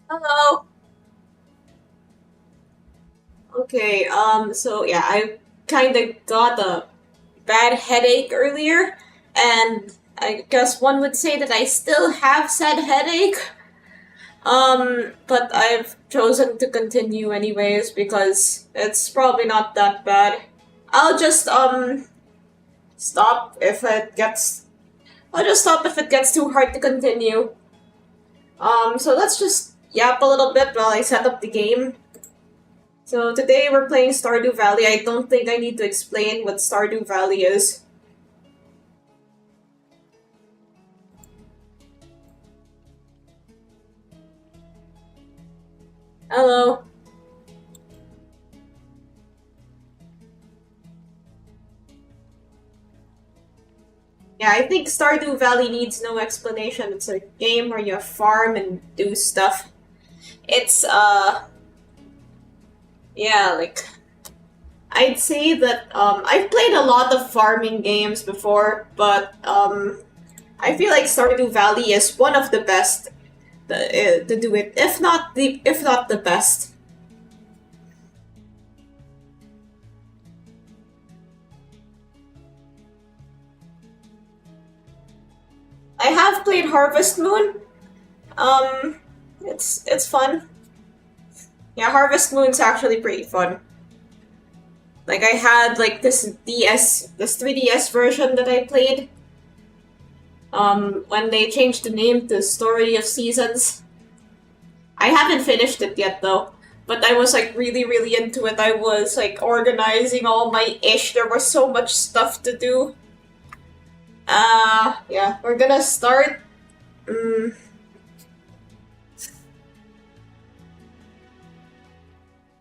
Hello. Okay, so yeah, I kind of got a bad headache earlier, and I guess one would say that I still have said headache. But I've chosen to continue anyways because it's probably not that bad. I'll just stop if it gets I'll just stop if it gets too hard to continue. So let's just yap a little bit while I set up the game. So today we're playing Stardew Valley. I don't think I need to explain what Stardew Valley is. Hello. Yeah, I think Stardew Valley needs no explanation. It's a game where you farm and do stuff. It's yeah, like I'd say that I've played a lot of farming games before, but I feel like Stardew Valley is one of the best to do it, if not the best. I have played Harvest Moon. It's fun. Yeah, Harvest Moon's actually pretty fun. Like I had like this 3DS version that I played. When they changed the name to Story of Seasons. I haven't finished it yet though. But I was like really, really into it. I was like organizing all my ish. There was so much stuff to do. Yeah, we're gonna start. Mm,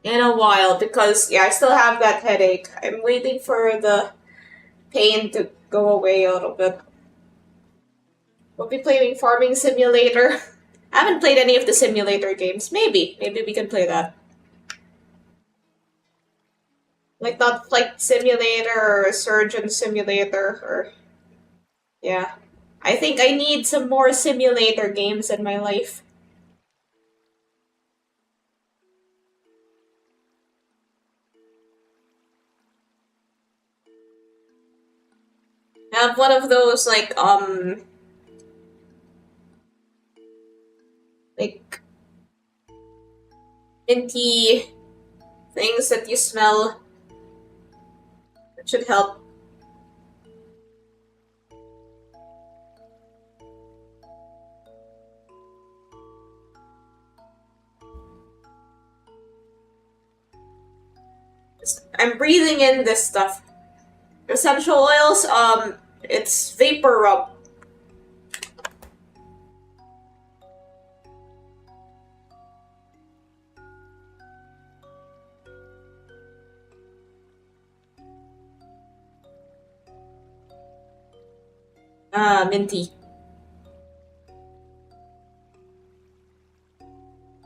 in a while because yeah, I still have that headache. I'm waiting for the pain to go away a little bit. We'll be playing Farming Simulator. I haven't played any of the simulator games. Maybe we can play that. Like not Flight Simulator or Surgeon Simulator or yeah. I think I need some more simulator games in my life. I have one of those like minty things that you smell. That should help. I'm breathing in this stuff. Essential oils, it's vapor rub. Minty.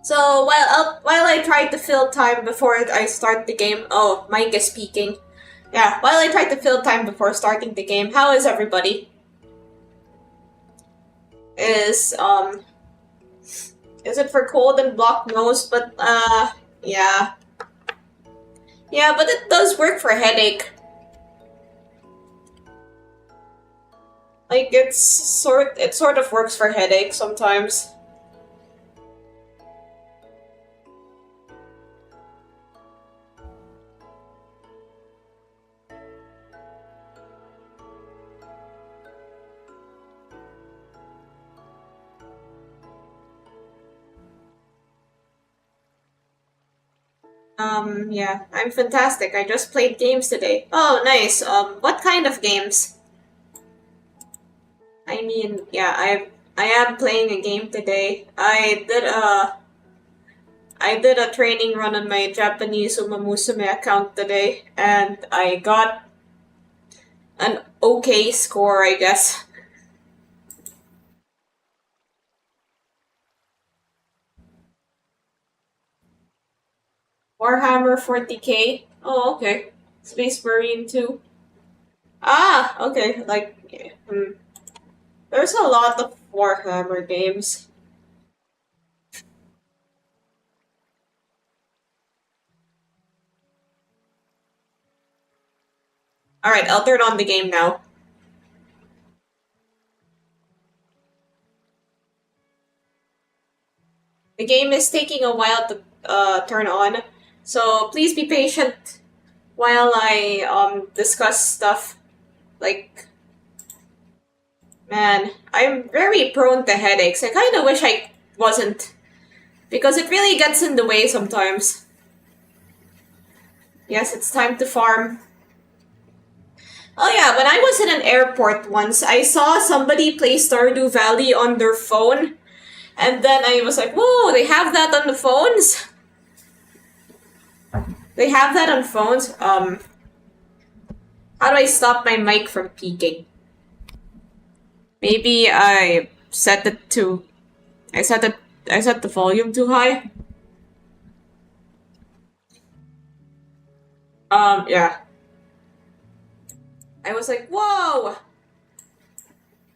So while I try to fill time before I start the game. Oh, Mike is speaking. Yeah, while I try to fill time before starting the game, how is everybody? Is is it for cold and blocked nose? But yeah, yeah, but it does work for headache. Like it sort of works for headache sometimes. Yeah, I'm fantastic. I just played games today. Oh, nice. What kind of games? I mean, yeah, I am playing a game today. I did a training run on my Japanese Umamusume account today, and I got an okay score, I guess. Warhammer 40K. Oh, okay. Space Marine 2. Ah, okay. Like, yeah, there's a lot of Warhammer games. Alright, I'll turn on the game now. The game is taking a while to turn on, so please be patient while I discuss stuff. Like, man, I'm very prone to headaches. I kind of wish I wasn't, because it really gets in the way sometimes. Yes, it's time to farm. Oh yeah, when I was in an airport once, I saw somebody play Stardew Valley on their phone, and then I was like, whoa, they have that on the phones? They have that on phones? How do I stop my mic from peaking? Maybe I set it to... I set the volume too high? Yeah. I was like, whoa!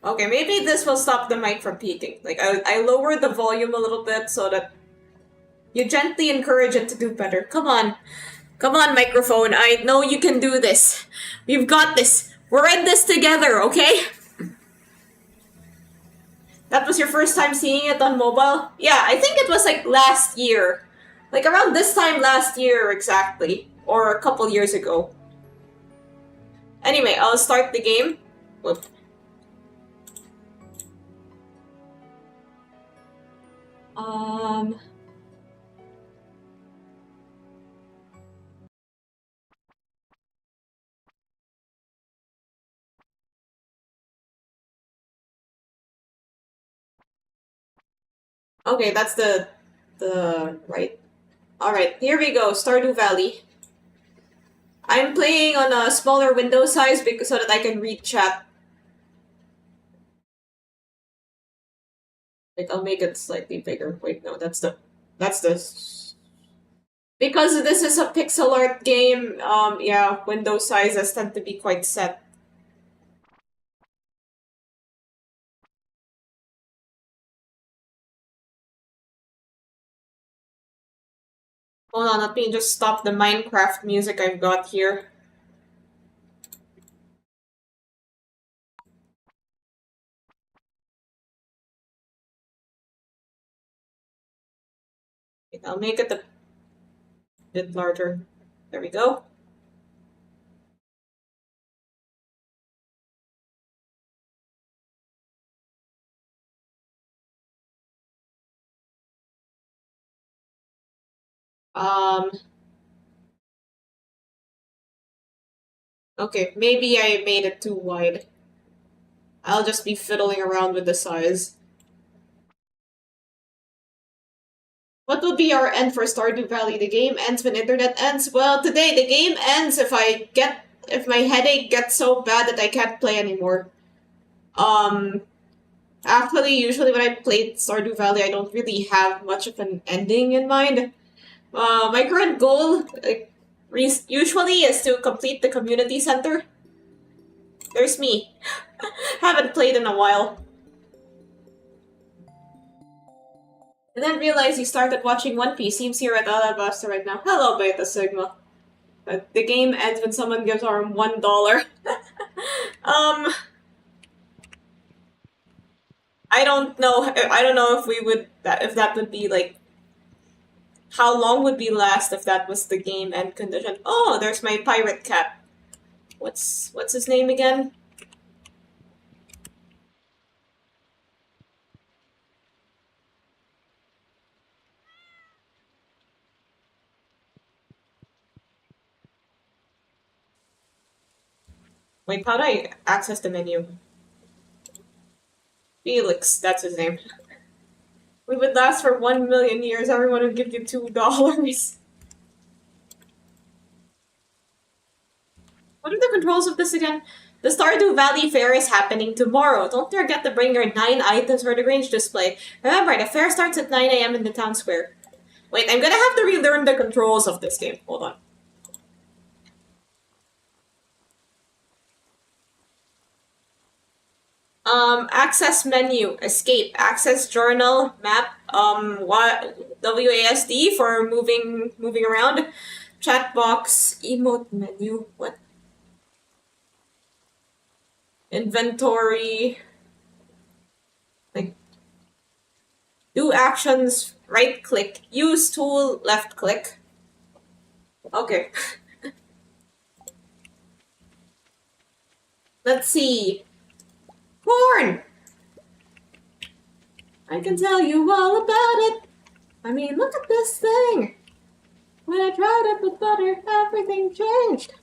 Okay, maybe this will stop the mic from peaking. Like, I lowered the volume a little bit so that you gently encourage it to do better. Come on. Come on, microphone. I know you can do this. We've got this. We're in this together, okay? That was your first time seeing it on mobile? Yeah, I think it was like last year. Like around this time last year, exactly. Or a couple years ago. Anyway, I'll start the game. Whoop. Um... Okay, that's the right. Alright, here we go, Stardew Valley. I'm playing on a smaller window size because so that I can read chat. Like, I'll make it slightly bigger. Wait, no, that's the because this is a pixel art game, yeah, window sizes tend to be quite set. Hold on, let me just stop the Minecraft music I've got here. I'll make it a bit larger. There we go. Um, okay, maybe I made it too wide. I'll just be fiddling around with the size. What will be our end for Stardew Valley? The game ends when internet ends? Well, today the game ends if my headache gets so bad that I can't play anymore. Actually, usually when I play Stardew Valley, I don't really have much of an ending in mind. My current goal, usually, is to complete the community center. There's me. Haven't played in a while. And then realized you started watching One Piece. Seems here at Alabasta right now. Hello, Beta Sigma. The game ends when someone gives Arm $1. I don't know. I don't know if we would if that would be like how long would be last if that was the game end condition. Oh, there's my pirate cat. What's his name again? Wait, how do I access the menu? Felix, that's his name. We would last for 1,000,000 years. Everyone would give you $2. What are the controls of this again? The Stardew Valley Fair is happening tomorrow. Don't forget to bring your 9 items for the range display. Remember, the fair starts at 9 a.m. in the town square. Wait, I'm gonna have to relearn the controls of this game. Hold on. Access menu, escape, access journal, map, WASD for moving around, chat box, emote menu, what? inventory, like do actions, right click, use tool, left click. Okay. Let's see. Corn! I can tell you all about it. I mean, look at this thing. When I tried it with butter, everything changed.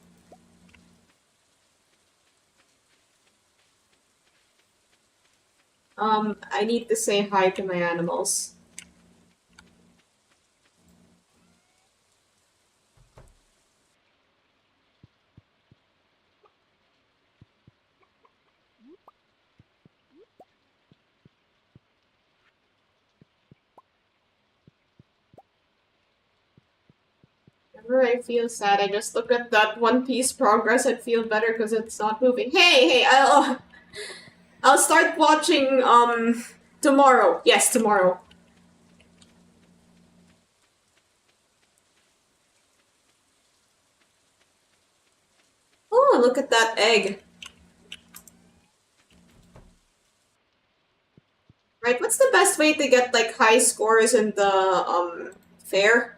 I need to say hi to my animals. Whenever I feel sad, I just look at that One Piece progress and feel better because it's not moving. Hey, I'll start watching tomorrow. Yes, tomorrow. Oh, look at that egg. Right, what's the best way to get like high scores in the fair?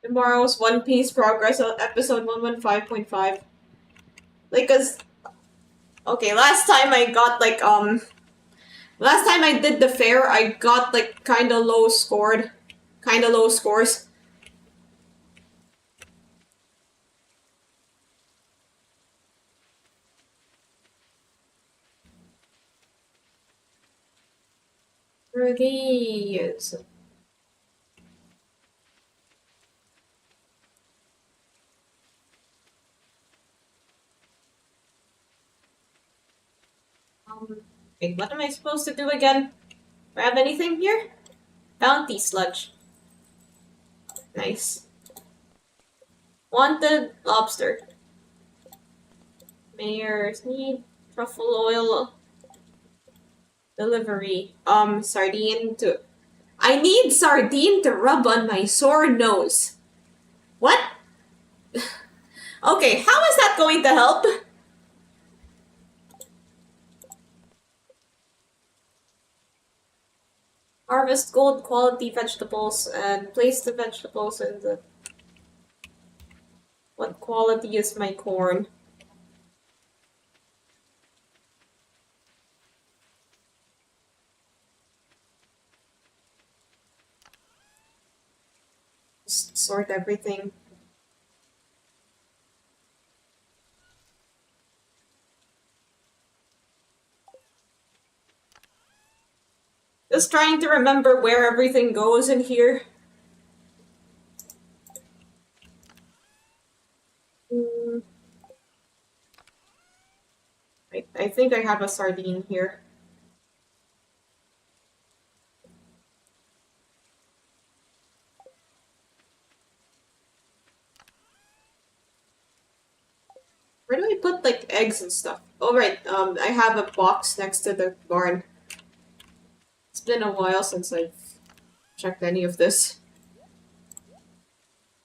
Tomorrow's One Piece progress episode 115.5. Like, cause okay, last time I did the fair, I got like kind of low scores. Reviews. Wait, what am I supposed to do again? Do I have anything here? Bounty sludge. Nice. Wanted lobster. Mayor's need truffle oil delivery. Sardine to. I need sardine to rub on my sore nose. What? Okay, how is that going to help? Harvest gold quality vegetables and place the vegetables in the. What quality is my corn? Just sort everything. Just trying to remember where everything goes in here. Mm, I think I have a sardine here. Where do I put like eggs and stuff? Oh right, I have a box next to the barn. It's been a while since I've checked any of this.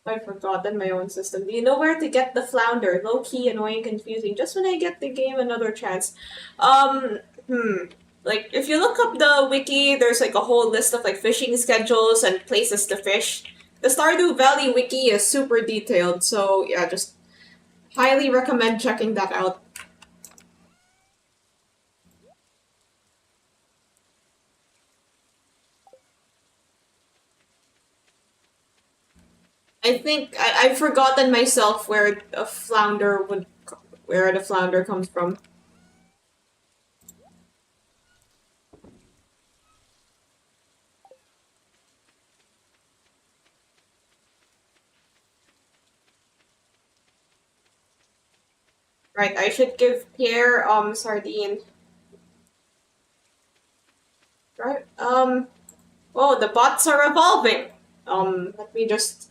I've forgotten my own system. Do you know where to get the flounder? Low key, annoying, confusing. Just when I get the game another chance. Um, hmm. Like, if you look up the wiki, there's like a whole list of like fishing schedules and places to fish. The Stardew Valley wiki is super detailed, so yeah, just highly recommend checking that out. I think I've forgotten myself where the flounder comes from. Right, I should give Pierre sardine. Right, Oh, the bots are evolving. Let me just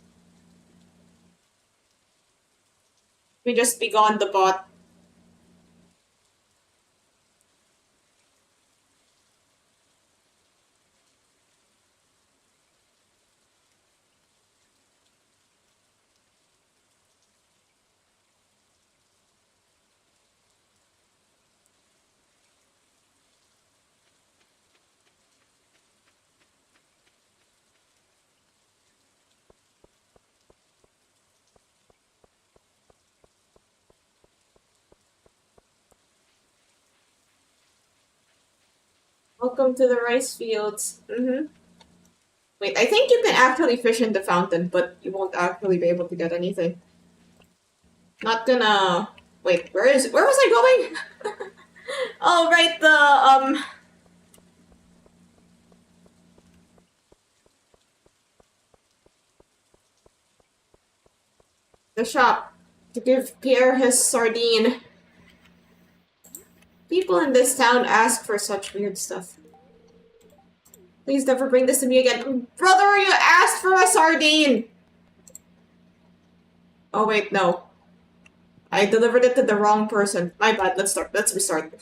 be gone the bot. Welcome to the rice fields. Wait, I think you can actually fish in the fountain, but you won't actually be able to get anything. Not gonna... Wait, where was I going? Oh, right, the shop. To give Pierre his sardine. People in this town ask for such weird stuff. Please never bring this to me again. Brother, you asked for a sardine! Oh wait, no. I delivered it to the wrong person. My bad, let's restart.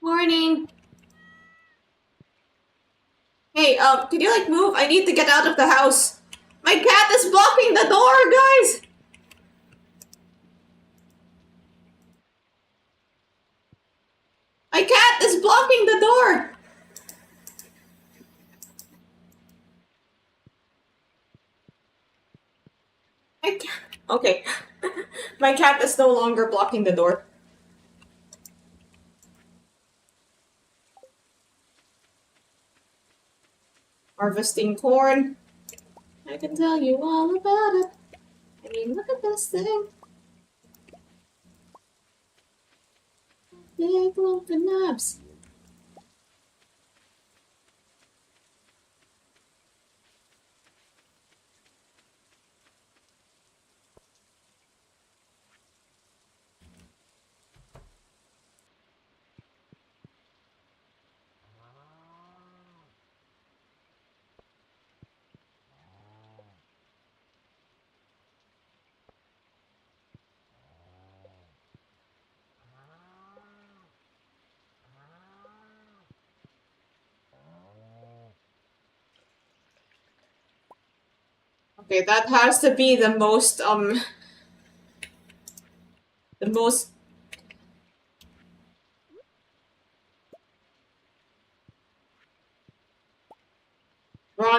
Morning! Hey, could you like move? I need to get out of the house. My cat is blocking the door, guys! My cat is blocking the door! Okay. My cat is no longer blocking the door. Harvesting corn. I can tell you all about it. I mean, look at this thing. Big lump of nubs. Okay, that has to be the most drawn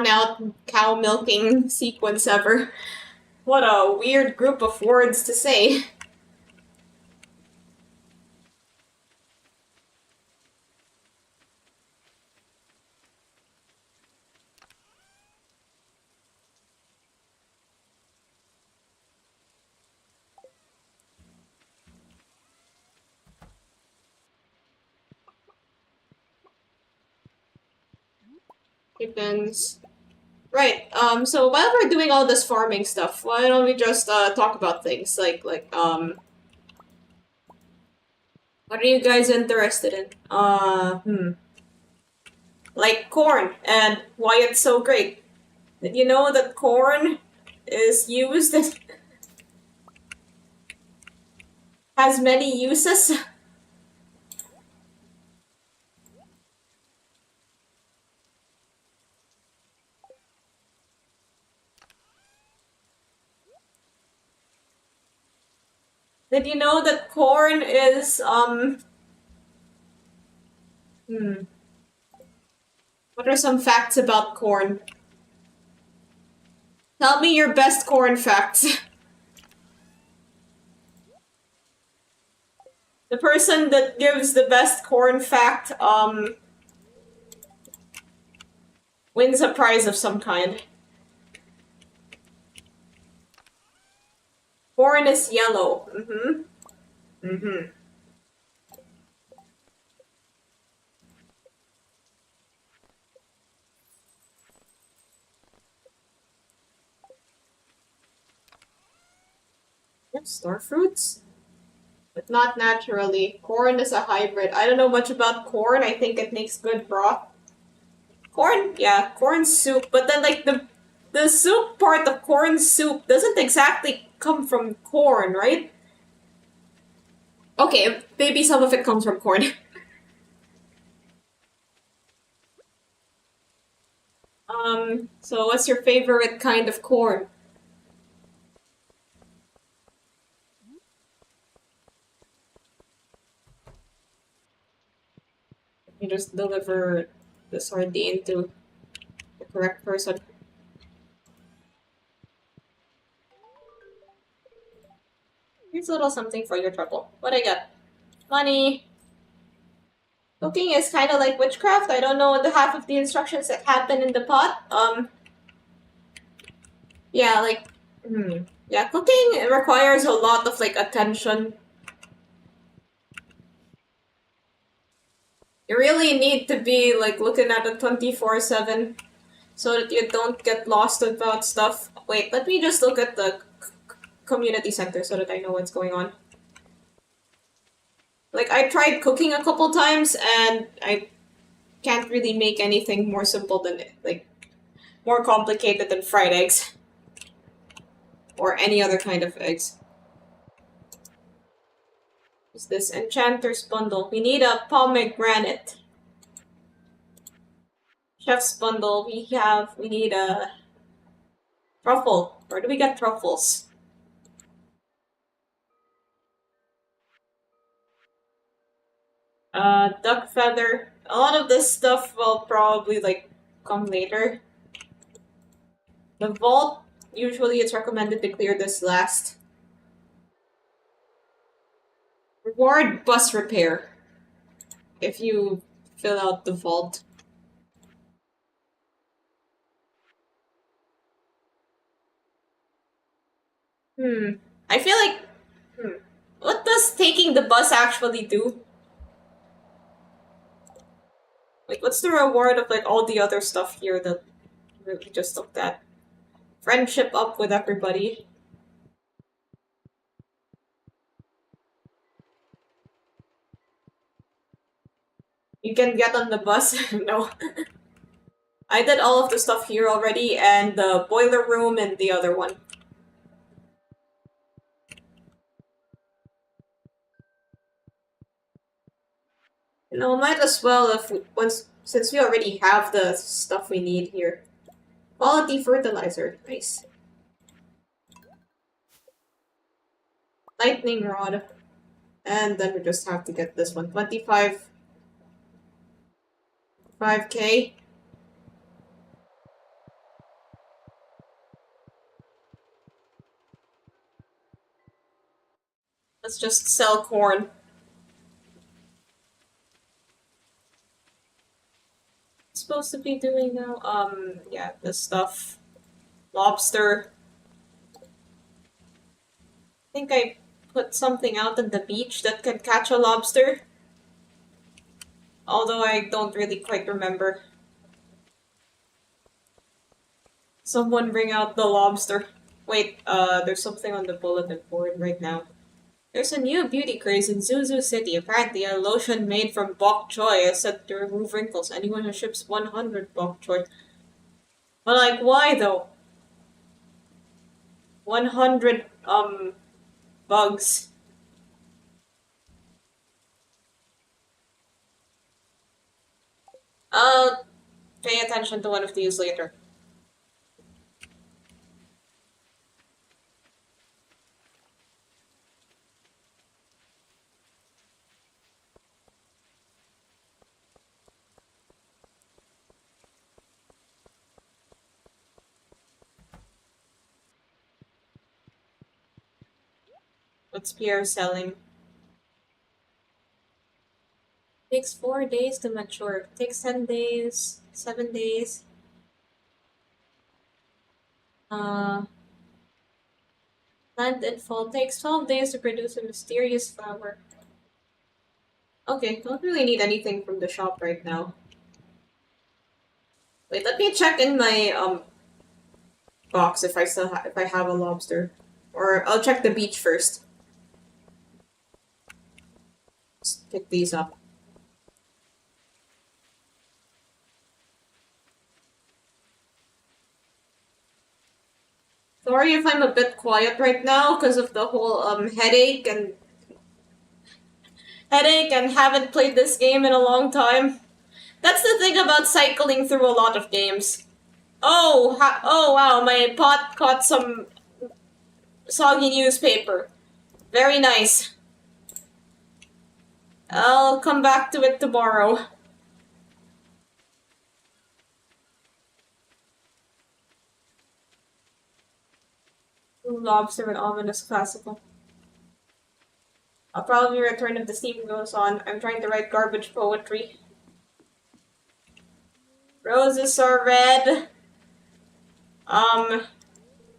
out cow milking sequence ever. What a weird group of words to say. Chickens. Right, so while we're doing all this farming stuff, why don't we just talk about things what are you guys interested in? Like corn and why it's so great. Did you know that corn is used has many uses? Did you know that corn is what are some facts about corn? Tell me your best corn facts. The person that gives the best corn fact, wins a prize of some kind. Corn is yellow. Mm-hmm. Store fruits? But not naturally. Corn is a hybrid. I don't know much about corn. I think it makes good broth. Corn, yeah, corn soup. But then like the soup part of corn soup doesn't exactly come from corn, right? Okay, maybe some of it comes from corn. So what's your favorite kind of corn? You just deliver the sardine to the correct person. Here's a little something for your trouble. What I got? Money. Cooking is kind of like witchcraft. I don't know the half of the instructions that happen in the pot. Yeah, like, yeah, cooking requires a lot of like attention. You really need to be like looking at it 24/7 so that you don't get lost about stuff. Wait, let me just look at the community center so that I know what's going on. Like, I tried cooking a couple times and I can't really make anything more simple than it. Like, more complicated than fried eggs. Or any other kind of eggs. What's this? Enchanter's bundle. We need a pomegranate. Chef's bundle. We need a truffle. Where do we get truffles? Duck feather. A lot of this stuff will probably like come later. The vault, usually it's recommended to clear this last. Reward bus repair. If you fill out the vault. I feel like, what does taking the bus actually do? Like, what's the reward of like all the other stuff here that we just looked at? Friendship up with everybody. You can get on the bus. No. I did all of the stuff here already, and the boiler room and the other one. You know, might as well if once since we already have the stuff we need here. Quality fertilizer, nice. Lightning rod, and then we just have to get this one. 25, 5K. Let's just sell corn. Supposed to be doing now? Yeah, this stuff. Lobster. I think I put something out on the beach that can catch a lobster. Although I don't really quite remember. Someone bring out the lobster. Wait, there's something on the bulletin board right now. There's a new beauty craze in Zuzu City. Apparently, a lotion made from bok choy is said to remove wrinkles. Anyone who ships 100 bok choy. But, like, why though? 100, bugs. I'll pay attention to one of these later. What's Pierre selling? Takes 4 days to mature. Takes 10 days, 7 days. Uh, Plant in fall takes 12 days to produce a mysterious flower. Okay, don't really need anything from the shop right now. Wait, let me check in my box if if I have a lobster. Or I'll check the beach first. Let's pick these up. Sorry if I'm a bit quiet right now because of the whole headache and haven't played this game in a long time. That's the thing about cycling through a lot of games. Oh, oh wow, my pot caught some soggy newspaper. Very nice. I'll come back to it tomorrow. Ooh, lobster and ominous classical. I'll probably return if the steam goes on. I'm trying to write garbage poetry. Roses are red.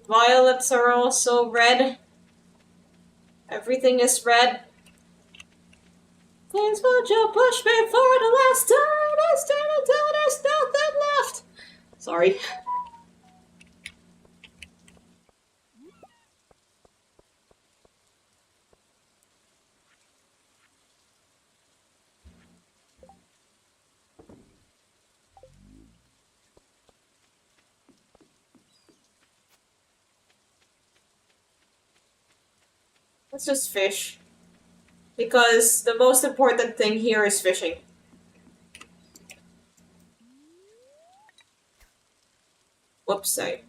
Violets are also red. Everything is red. Please won't you push me for the last time? I stand until there's nothing left. Sorry. Let's just fish. Because the most important thing here is fishing. Whoops, sorry.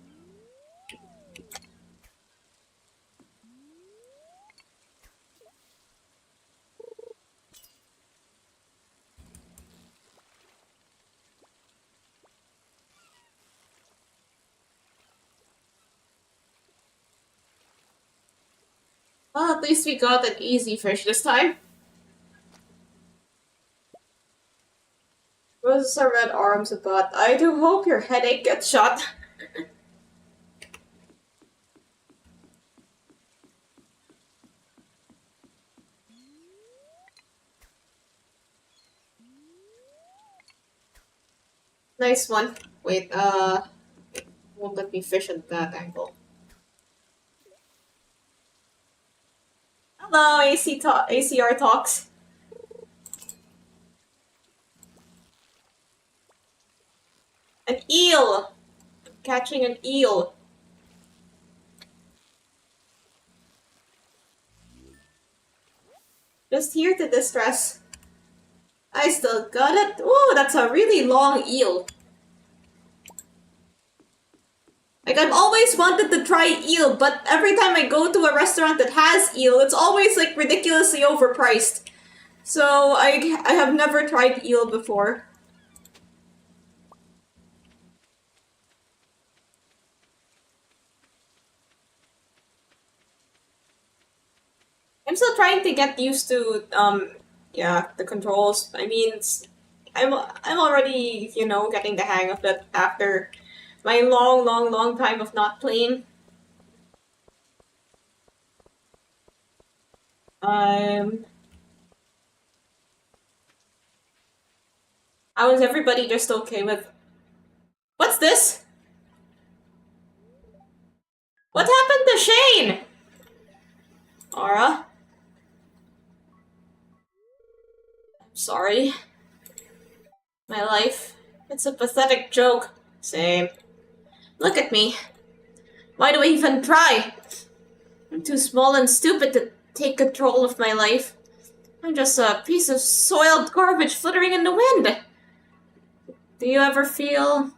Well, at least we got an easy fish this time. Roses are red, arms a butt. I do hope your headache gets shot. Nice one. Wait, won't let me fish at that angle. Hello, ACR Talks. An eel! I'm catching an eel. Just here to distress. I still got it. Ooh, that's a really long eel. Like, I've always wanted to try eel, but every time I go to a restaurant that has eel, it's always, like, ridiculously overpriced. So, I have never tried eel before. I'm still trying to get used to, yeah, the controls. I mean, I'm already, you know, getting the hang of it after my long time of not playing. How is everybody just okay with... What's this? What happened to Shane? Aura? I'm sorry. My life. It's a pathetic joke. Same. Look at me. Why do I even try? I'm too small and stupid to take control of my life. I'm just a piece of soiled garbage flittering in the wind. Do you ever feel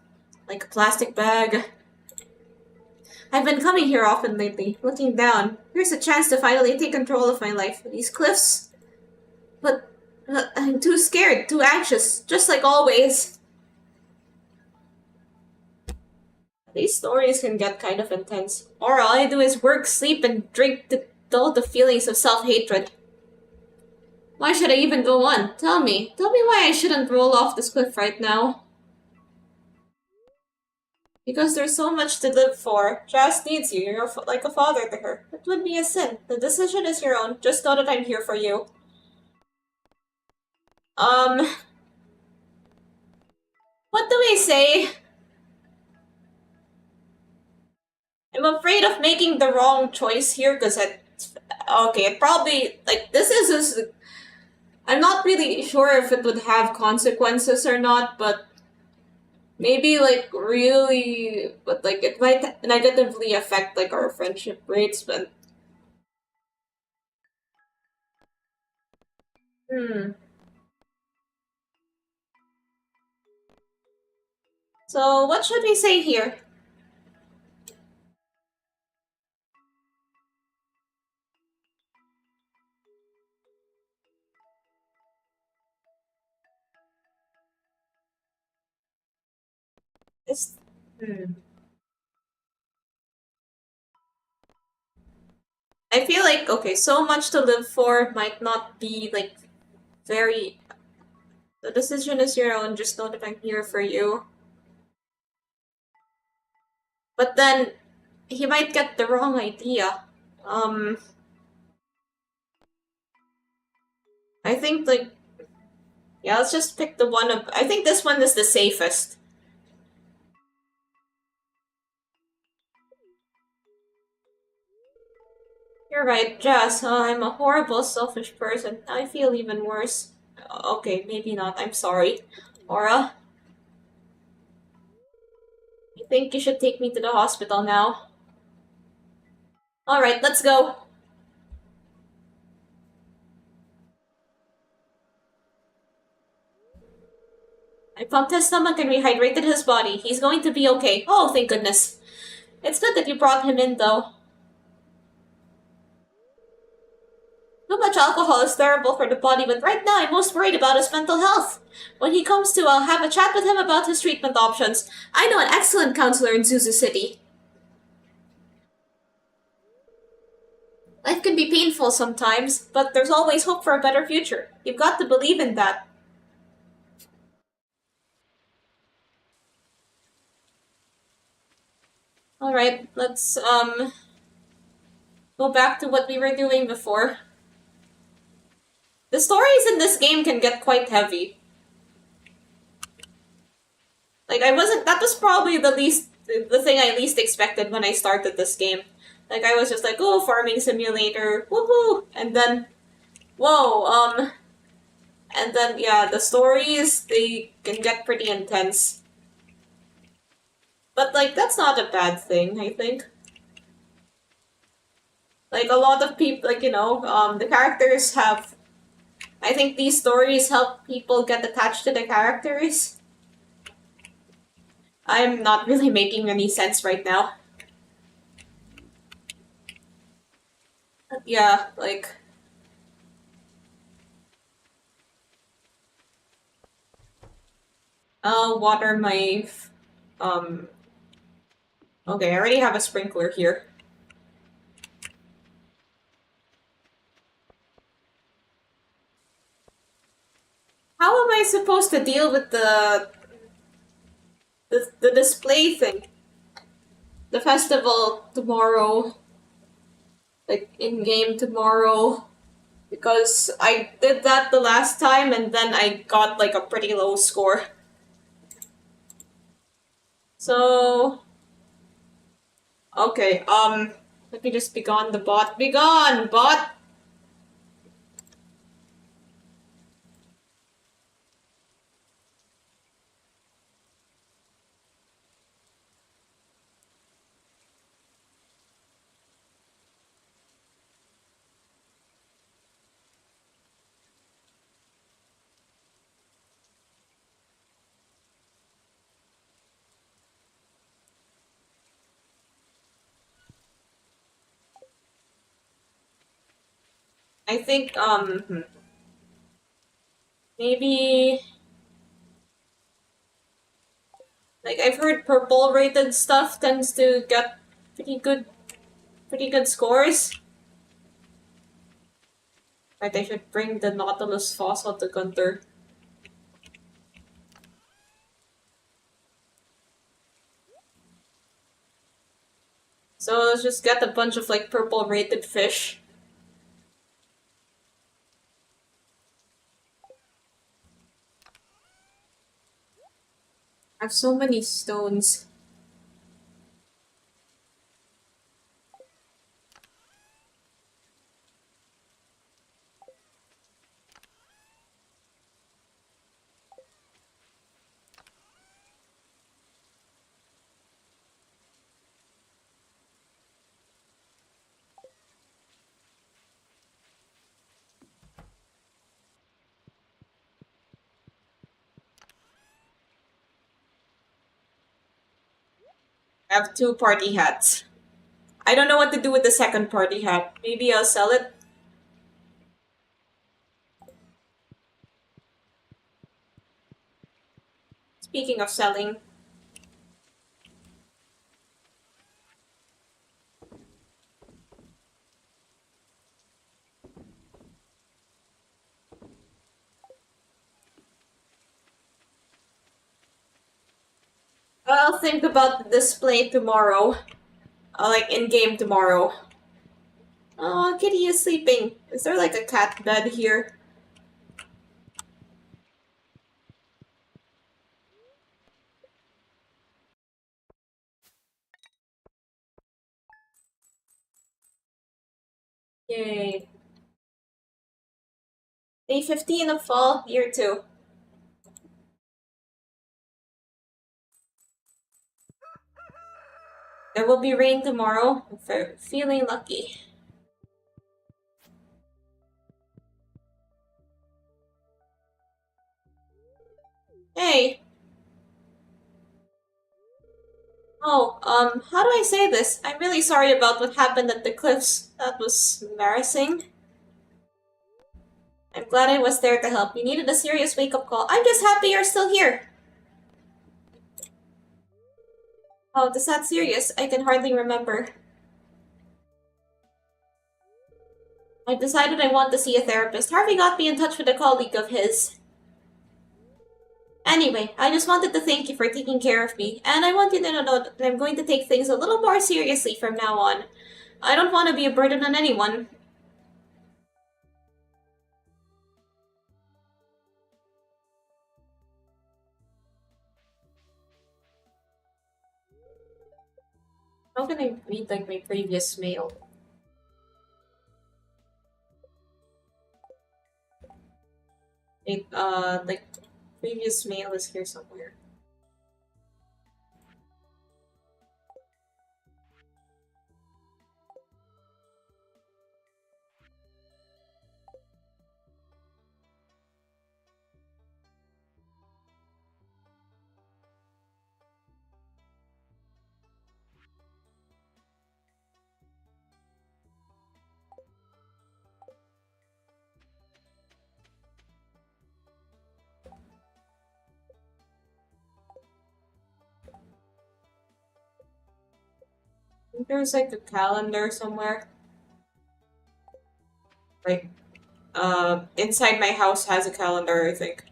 like a plastic bag? I've been coming here often lately, looking down. Here's a chance to finally take control of my life. These cliffs. But I'm too scared, too anxious, just like always. These stories can get kind of intense. Or all I do is work, sleep, and drink to dull the feelings of self-hatred. Why should I even go on? Tell me. Tell me why I shouldn't roll off this cliff right now. Because there's so much to live for. Jazz needs you. You're like a father to her. It would be a sin. The decision is your own. Just know that I'm here for you. Um, what do we say? I'm afraid of making the wrong choice here because it probably, like, this is, I'm not really sure if it would have consequences or not, but maybe, like, really, but, like, it might negatively affect, like, our friendship rates, but, hmm. So, what should we say here? This, hmm. I feel like, okay, so much to live for might not be, like, very. The decision is your own, just know that I'm here for you. But then, he might get the wrong idea. Um, I think, like, yeah, let's just pick the one of. I think this one is the safest. You're right, Jess. I'm a horrible, selfish person. I feel even worse. Okay, maybe not. I'm sorry. Aura, I think you should take me to the hospital now. Alright, let's go. I pumped his stomach and rehydrated his body. He's going to be okay. Oh, thank goodness. It's good that you brought him in, though. Too much alcohol is terrible for the body, but right now I'm most worried about his mental health. When he comes to, I'll have a chat with him about his treatment options. I know an excellent counselor in Zuzu City. Life can be painful sometimes, but there's always hope for a better future. You've got to believe in that. Alright, let's go back to what we were doing before. The stories in this game can get quite heavy. Like, I wasn't. That was probably the thing I least expected when I started this game. Like, I was just like, oh, farming simulator, woohoo! And then, whoa, and then, yeah, the stories, they can get pretty intense. But, like, that's not a bad thing, I think. Like, a lot of people, like, the characters have. I think these stories help people get attached to the characters. I'm not really making any sense right now. Yeah, like, I'll water my. Um. Okay, I already have a sprinkler here. How am I supposed to deal with the display thing? The festival tomorrow, like in game tomorrow, because I did that the last time and then I got like a pretty low score. So okay, let me just be gone the bot. Be gone, bot! I think maybe like I've heard purple rated stuff tends to get pretty good pretty good scores. Right, I should bring the Nautilus fossil to Gunter. So let's just get a bunch of like purple rated fish. I have so many stones. I have two party hats. I don't know what to do with the second party hat. Maybe I'll sell it. Speaking of selling, I'll think about the display tomorrow. Like in game tomorrow. Oh, Kitty is sleeping. Is there like a cat bed here? Yay. Day 15 of fall, year 2. There will be rain tomorrow. I'm feeling lucky. Hey. Oh, how do I say this? I'm really sorry about what happened at the cliffs. That was embarrassing. I'm glad I was there to help. You needed a serious wake-up call. I'm just happy you're still here. Oh, is that serious? I can hardly remember. I've decided I want to see a therapist. Harvey got me in touch with a colleague of his. Anyway, I just wanted to thank you for taking care of me, and I want you to know that I'm going to take things a little more seriously from now on. I don't want to be a burden on anyone. How can I read like my previous mail? Like previous mail is here somewhere. I think there's like a calendar somewhere. Like, inside my house has a calendar, I think.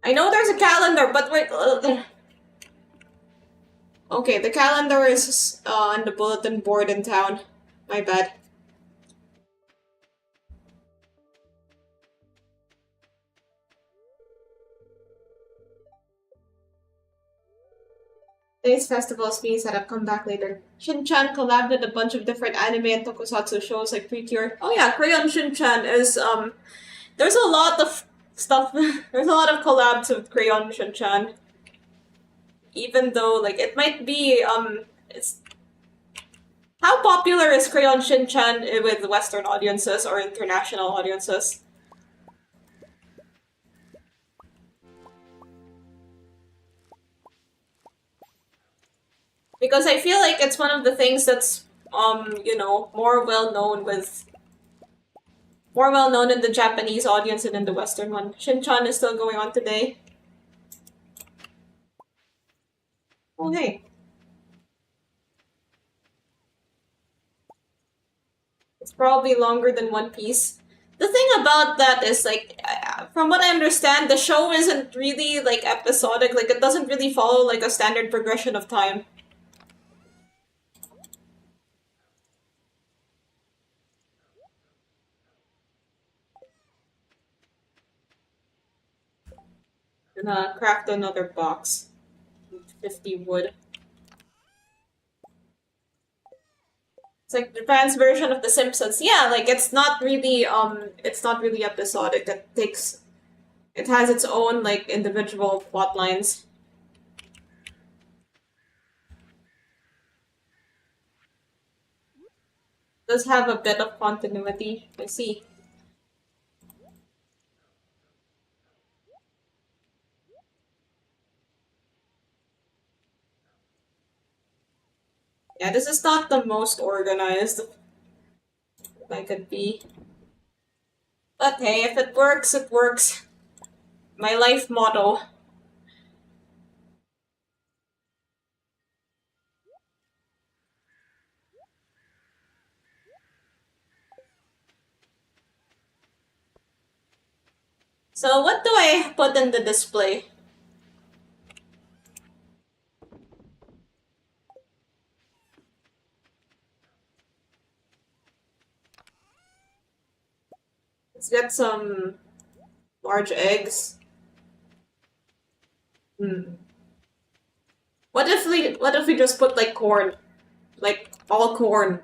I know there's a calendar, but wait. Okay, the calendar is on the bulletin board in town. My bad. Today's festivals means that I've come back later. Shin-chan collabed with a bunch of different anime and tokusatsu shows like Precure. Oh yeah, Crayon Shin-chan is there's a lot of stuff there's a lot of collabs with Crayon Shin-chan. Even though like it might be it's how popular is Crayon Shin-chan with Western audiences or international audiences? Because I feel like it's one of the things that's more well known in the Japanese audience than in the Western one. Shin-chan is still going on today. Oh hey. It's probably longer than One Piece. The thing about that is, like, from what I understand, the show isn't really, like, episodic. Like, it doesn't really follow, like, a standard progression of time. Gonna craft another box. 50 wood. It's like Japan's version of The Simpsons. Yeah, like it's not really episodic. It has its own like individual plot lines. It does have a bit of continuity. I see. Yeah, this is not the most organized I could be. But hey, if it works, it works. My life motto. So what do I put in the display? Let's get some large eggs. Hmm. What if we just put like corn? Like all corn.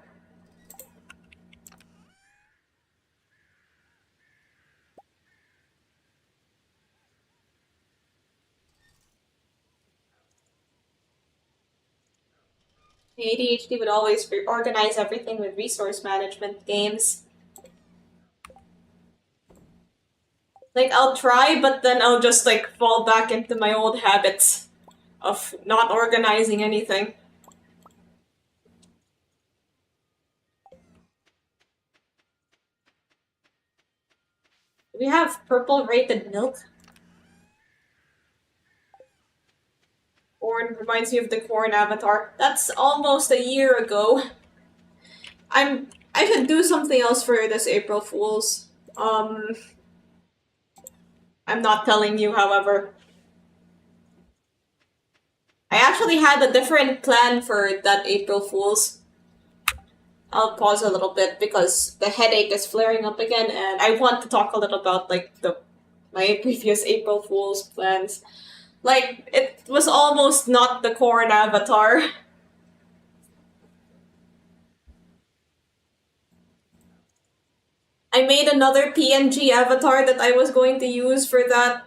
ADHD would always organize everything with resource management games. Like, I'll try, but then I'll just, like, fall back into my old habits of not organizing anything. We have purple rated milk. Corn reminds me of the corn avatar. That's almost a year ago. I should do something else for this April Fools. I'm not telling you, however. I actually had a different plan for that April Fools. I'll pause a little bit because the headache is flaring up again, and I want to talk a little about like the my previous April Fool's plans. Like it was almost not the corn avatar. I made another PNG avatar that I was going to use for that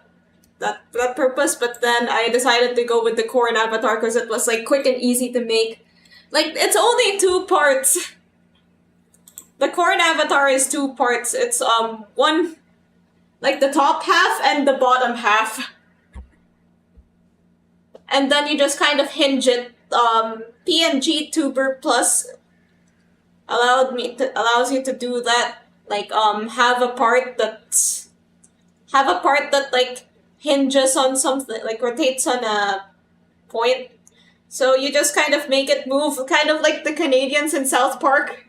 purpose, but then I decided to go with the corn avatar because it was like quick and easy to make. Like it's only two parts. The corn avatar is two parts. It's one like the top half and the bottom half. And then you just kind of hinge it. PNG Tuber Plus allows you to do that. Like have a part that like hinges on something, like rotates on a point. So you just kind of make it move, kind of like the Canadians in South Park.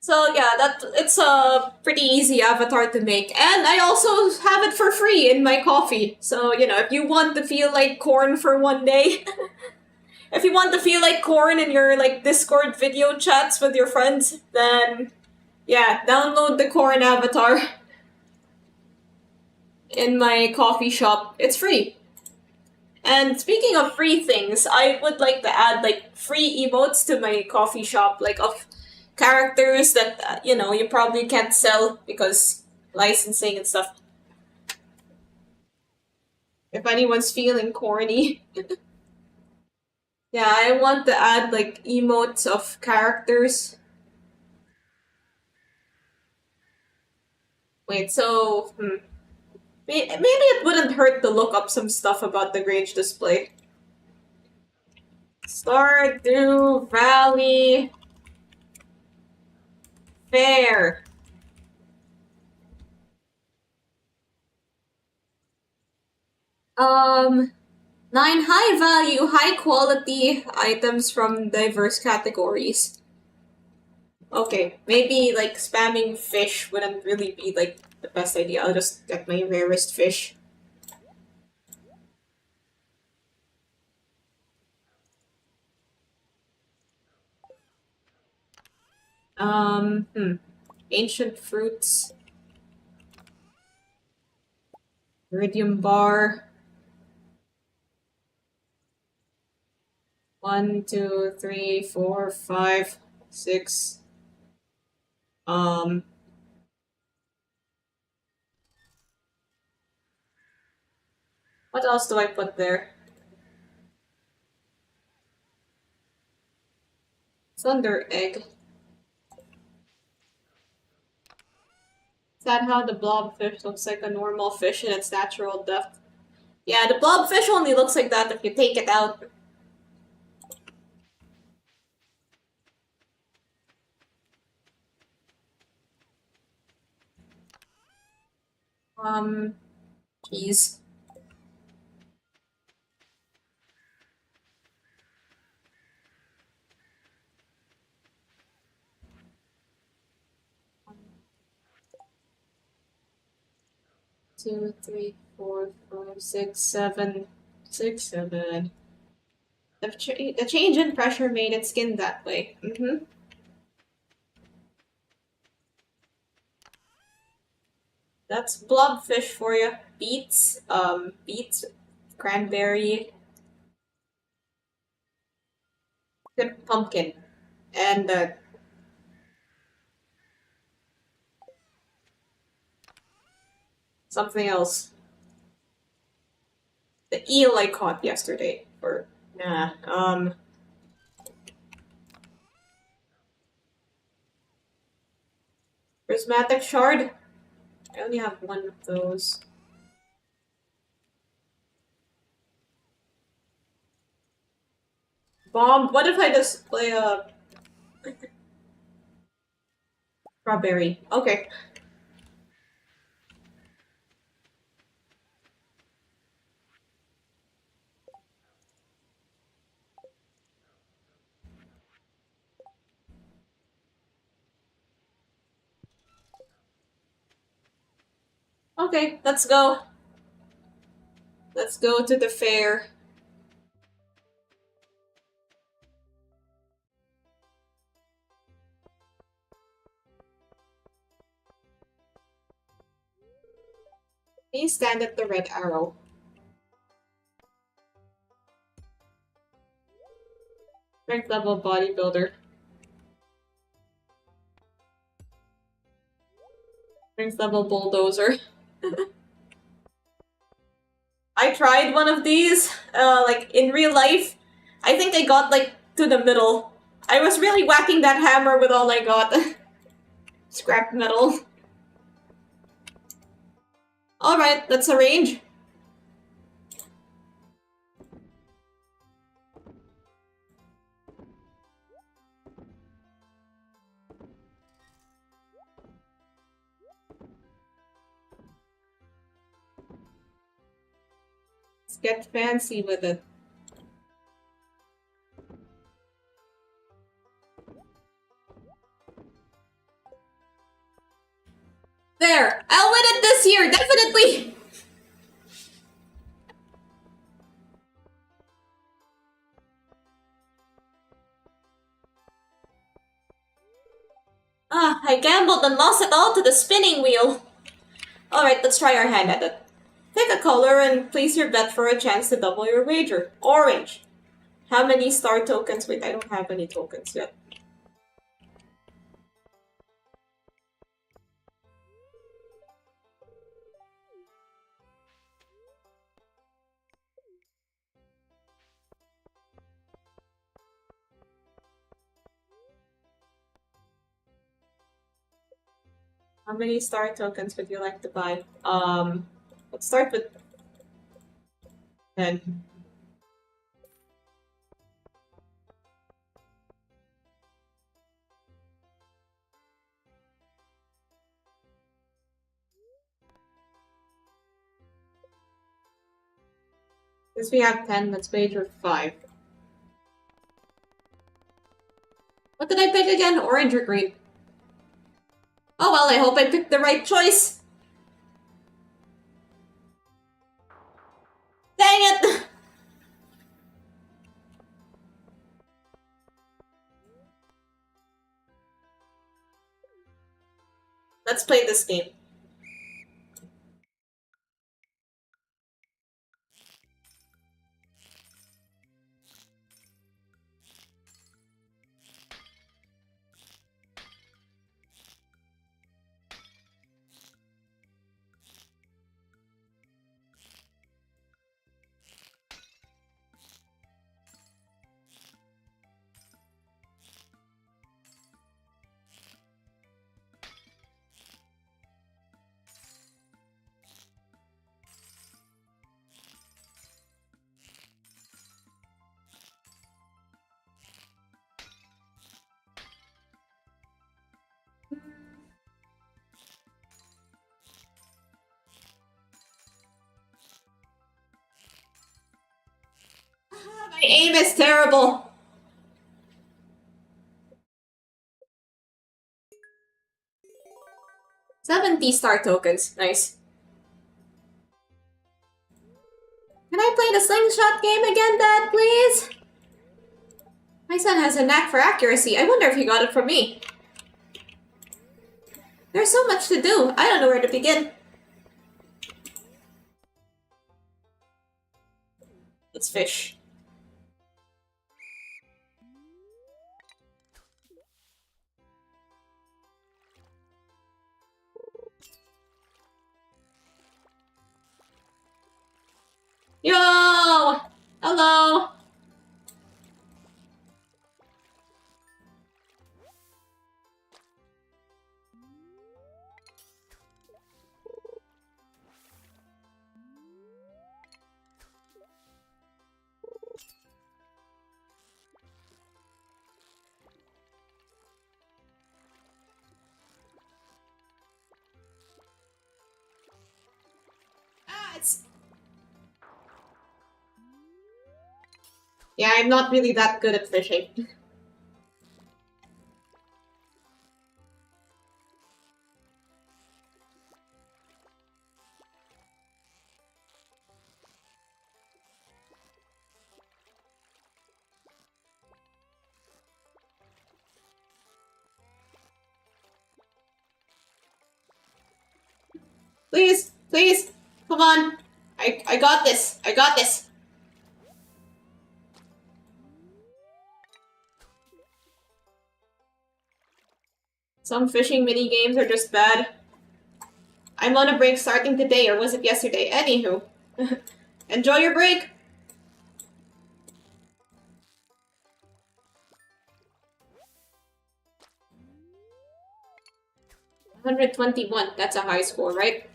So yeah, that it's a pretty easy avatar to make, and I also have it for free in my coffee. So you know, if you want to feel like corn for one day, if you want to feel like corn in your like Discord video chats with your friends, then yeah, download the corn avatar in my coffee shop. It's free. And speaking of free things, I would like to add like free emotes to my coffee shop, like of characters that you know you probably can't sell because licensing and stuff. If anyone's feeling corny, yeah, I want to add like emotes of characters. Wait, so maybe it wouldn't hurt to look up some stuff about the Grange display. Stardew Valley Fair. Um, 9 high value, high quality items from diverse categories. Okay, maybe like spamming fish wouldn't really be like the best idea. I'll just get my rarest fish. Hmm. Ancient fruits. Iridium bar. 1, 2, 3, 4, 5, 6. Um, what else do I put there? Thunder egg. Is that how the blobfish looks like a normal fish in its natural depth? Yeah, the blobfish only looks like that if you take it out. Um, Jeez. Two, three, four, five, six, seven, 7. The change in pressure made its skin that way. That's blobfish for you. Beets, cranberry, good pumpkin, and something else. The eel I caught yesterday. Or nah. Prismatic shard. I only have one of those. Bomb. What if I just play a strawberry? Okay. Okay, let's go. Let's go to the fair. Please stand at the red arrow. Strength level bodybuilder. Strength level bulldozer. I tried one of these, like in real life. I think I got like to the middle. I was really whacking that hammer with all I got. Scrap metal. Alright, let's arrange. Let's get fancy with it. There! I'll win it this year, definitely! Ah, I gambled and lost it all to the spinning wheel. Alright, let's try our hand at it. Pick a color and place your bet for a chance to double your wager. Orange. How many star tokens? Wait, I don't have any tokens yet. How many star tokens would you like to buy? Let's start with 10. Since we have 10, let's play for 5. What did I pick again? Orange or green? Oh well, I hope I picked the right choice. Dang it! Let's play this game. My aim is terrible. $70 star tokens. Nice. Can I play the slingshot game again, Dad, please? My son has a knack for accuracy. I wonder if he got it from me. There's so much to do. I don't know where to begin. Let's fish. Yo! Hello! It's... Yeah, I'm not really that good at fishing. Please, please, come on. I got this. I got this. Some fishing mini games are just bad. I'm on a break starting today, or was it yesterday? Anywho. Enjoy your break! 121. That's a high score, right?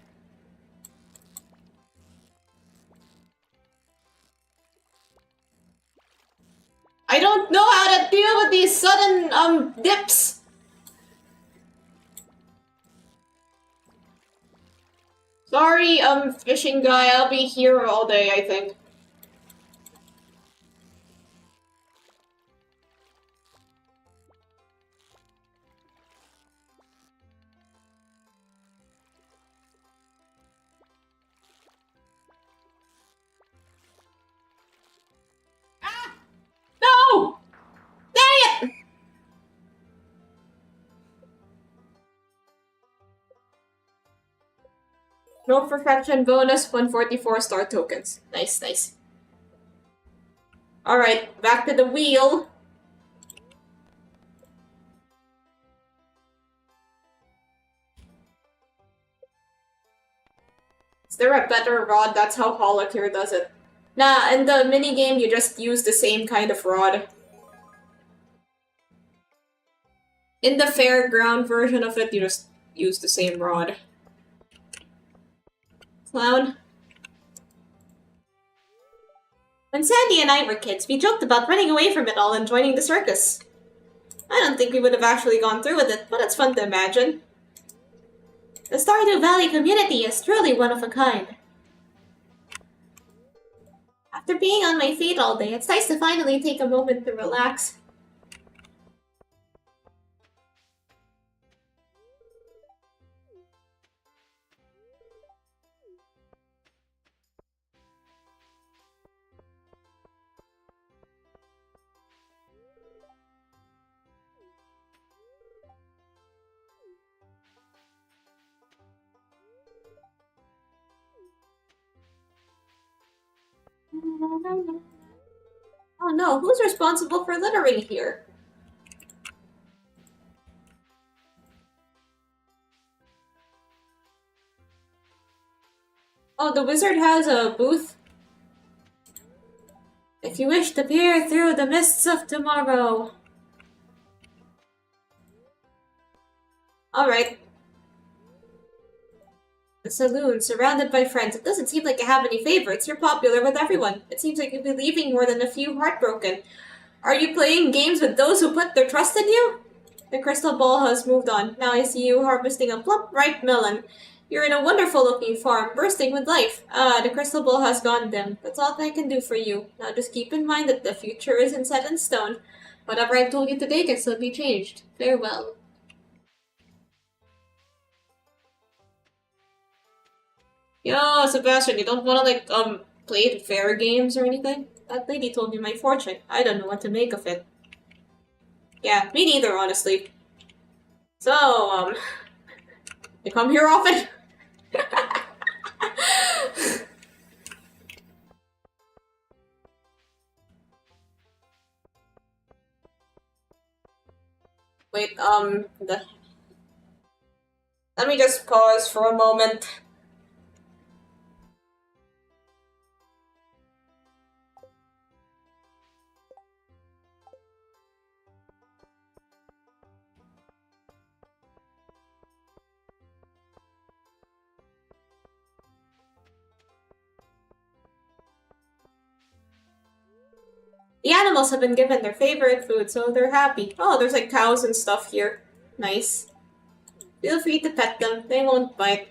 I don't know how to deal with these sudden, dips! Sorry, fishing guy, I'll be here all day, I think. Ah! No! Dang it! No perfection bonus, 144 star tokens. Nice, nice. Alright, back to the wheel. Is there a better rod? That's how Holocure does it. Nah, in the minigame you just use the same kind of rod. In the fairground version of it, you just use the same rod. Clown. When Sandy and I were kids, we joked about running away from it all and joining the circus. I don't think we would have actually gone through with it, but it's fun to imagine. The Stardew Valley community is truly one of a kind. After being on my feet all day, it's nice to finally take a moment to relax. Oh no, who's responsible for littering here? Oh, the wizard has a booth? If you wish to peer through the mists of tomorrow. Alright. The saloon, surrounded by friends. It doesn't seem like you have any favorites. You're popular with everyone. It seems like you'll be leaving more than a few heartbroken. Are you playing games with those who put their trust in you? The crystal ball has moved on. Now I see you harvesting a plump, ripe melon. You're in a wonderful-looking farm, bursting with life. Ah, the crystal ball has gone dim. That's all I can do for you. Now just keep in mind that the future isn't set in stone. Whatever I've told you today can still be changed. Farewell. Yo, Sebastian, you don't wanna, play fair games or anything? That lady told me my fortune. I don't know what to make of it. Yeah, me neither, honestly. So, you come here often? Wait, let me just pause for a moment. The animals have been given their favorite food, so they're happy. Oh, there's like cows and stuff here. Nice. Feel free to pet them. They won't bite.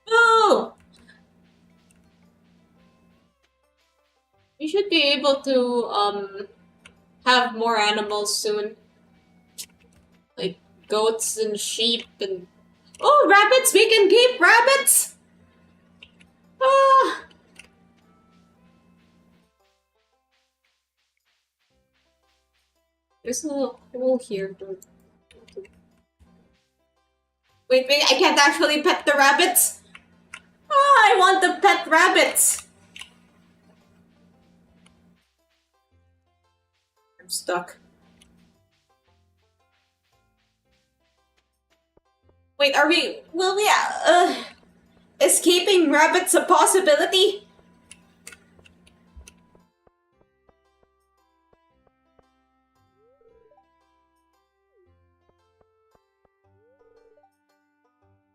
Oh! We should be able to, have more animals soon. Like goats and sheep and... Oh, rabbits! We can keep rabbits! Ah! There's a little hole here. Wait, I can't actually pet the rabbits? Ah, I want to pet rabbits! I'm stuck. Wait, will we, escaping rabbits a possibility?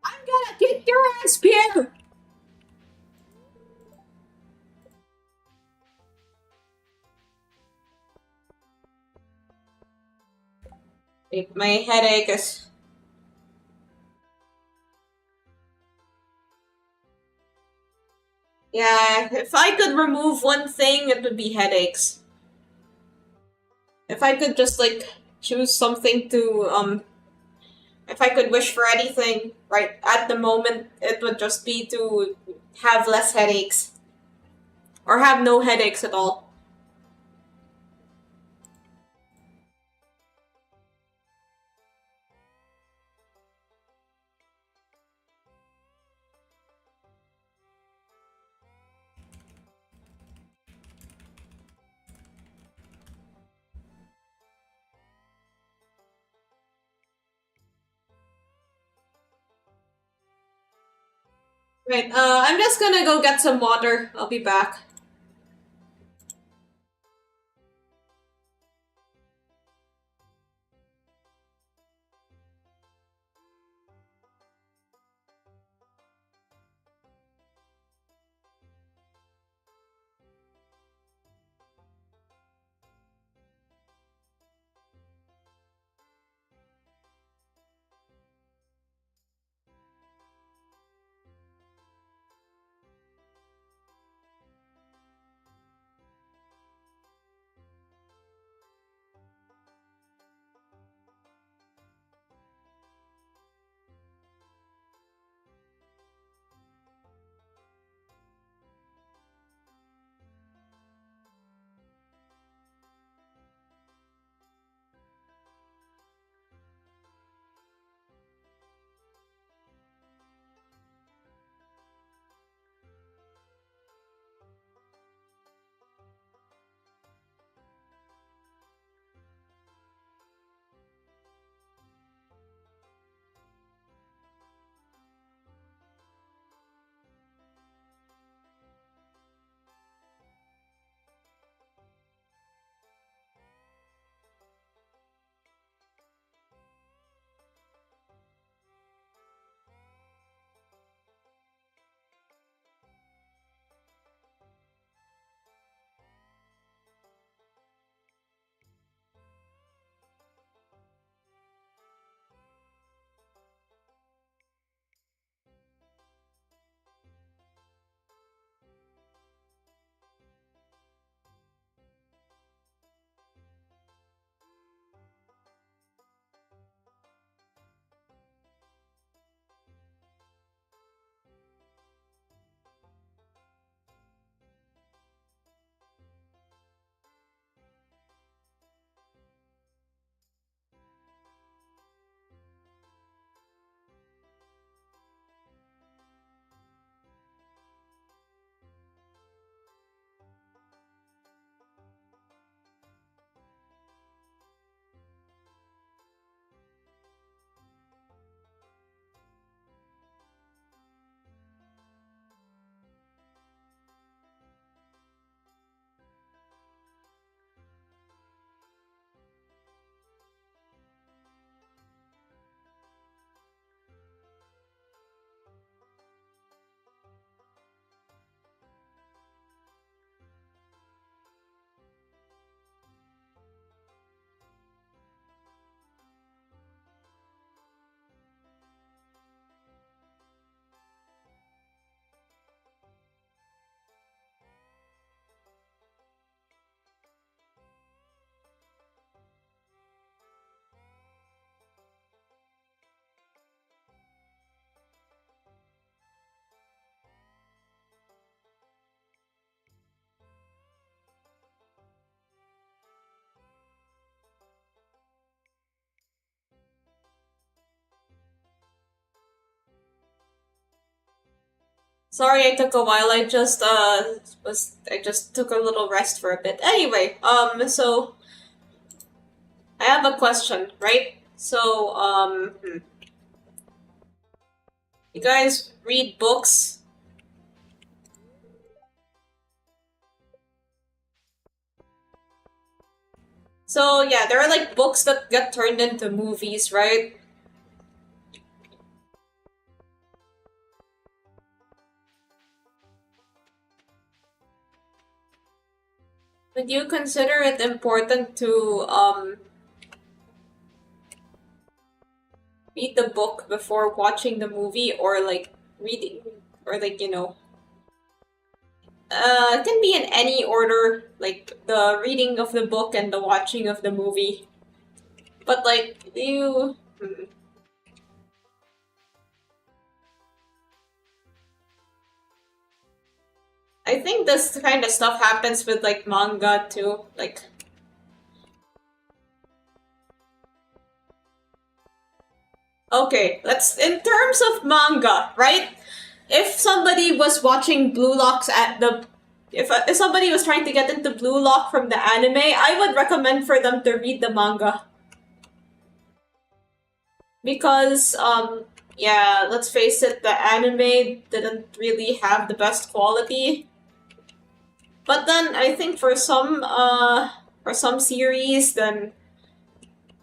I'm gonna kick your ass, Pierre! Wait, my headache is... Yeah, if I could remove one thing, it would be headaches. If I could just, choose something to, if I could wish for anything right at the moment, it would just be to have less headaches. Or have no headaches at all. Right, I'm just gonna go get some water. I'll be back. Sorry I took a while. I just took a little rest for a bit. Anyway, so I have a question, right? So, you guys read books? So yeah, there are like books that get turned into movies, right? Would you consider it important to read the book before watching the movie, or like reading, or like it can be in any order, like the reading of the book and the watching of the movie. But like you, I think this kind of stuff happens with like manga too. Like, okay, let's in terms of manga, right? If somebody was watching Blue Locks at the if somebody was trying to get into Blue Lock from the anime, I would recommend for them to read the manga. Because yeah, let's face it, the anime didn't really have the best quality. But then I think for some series, then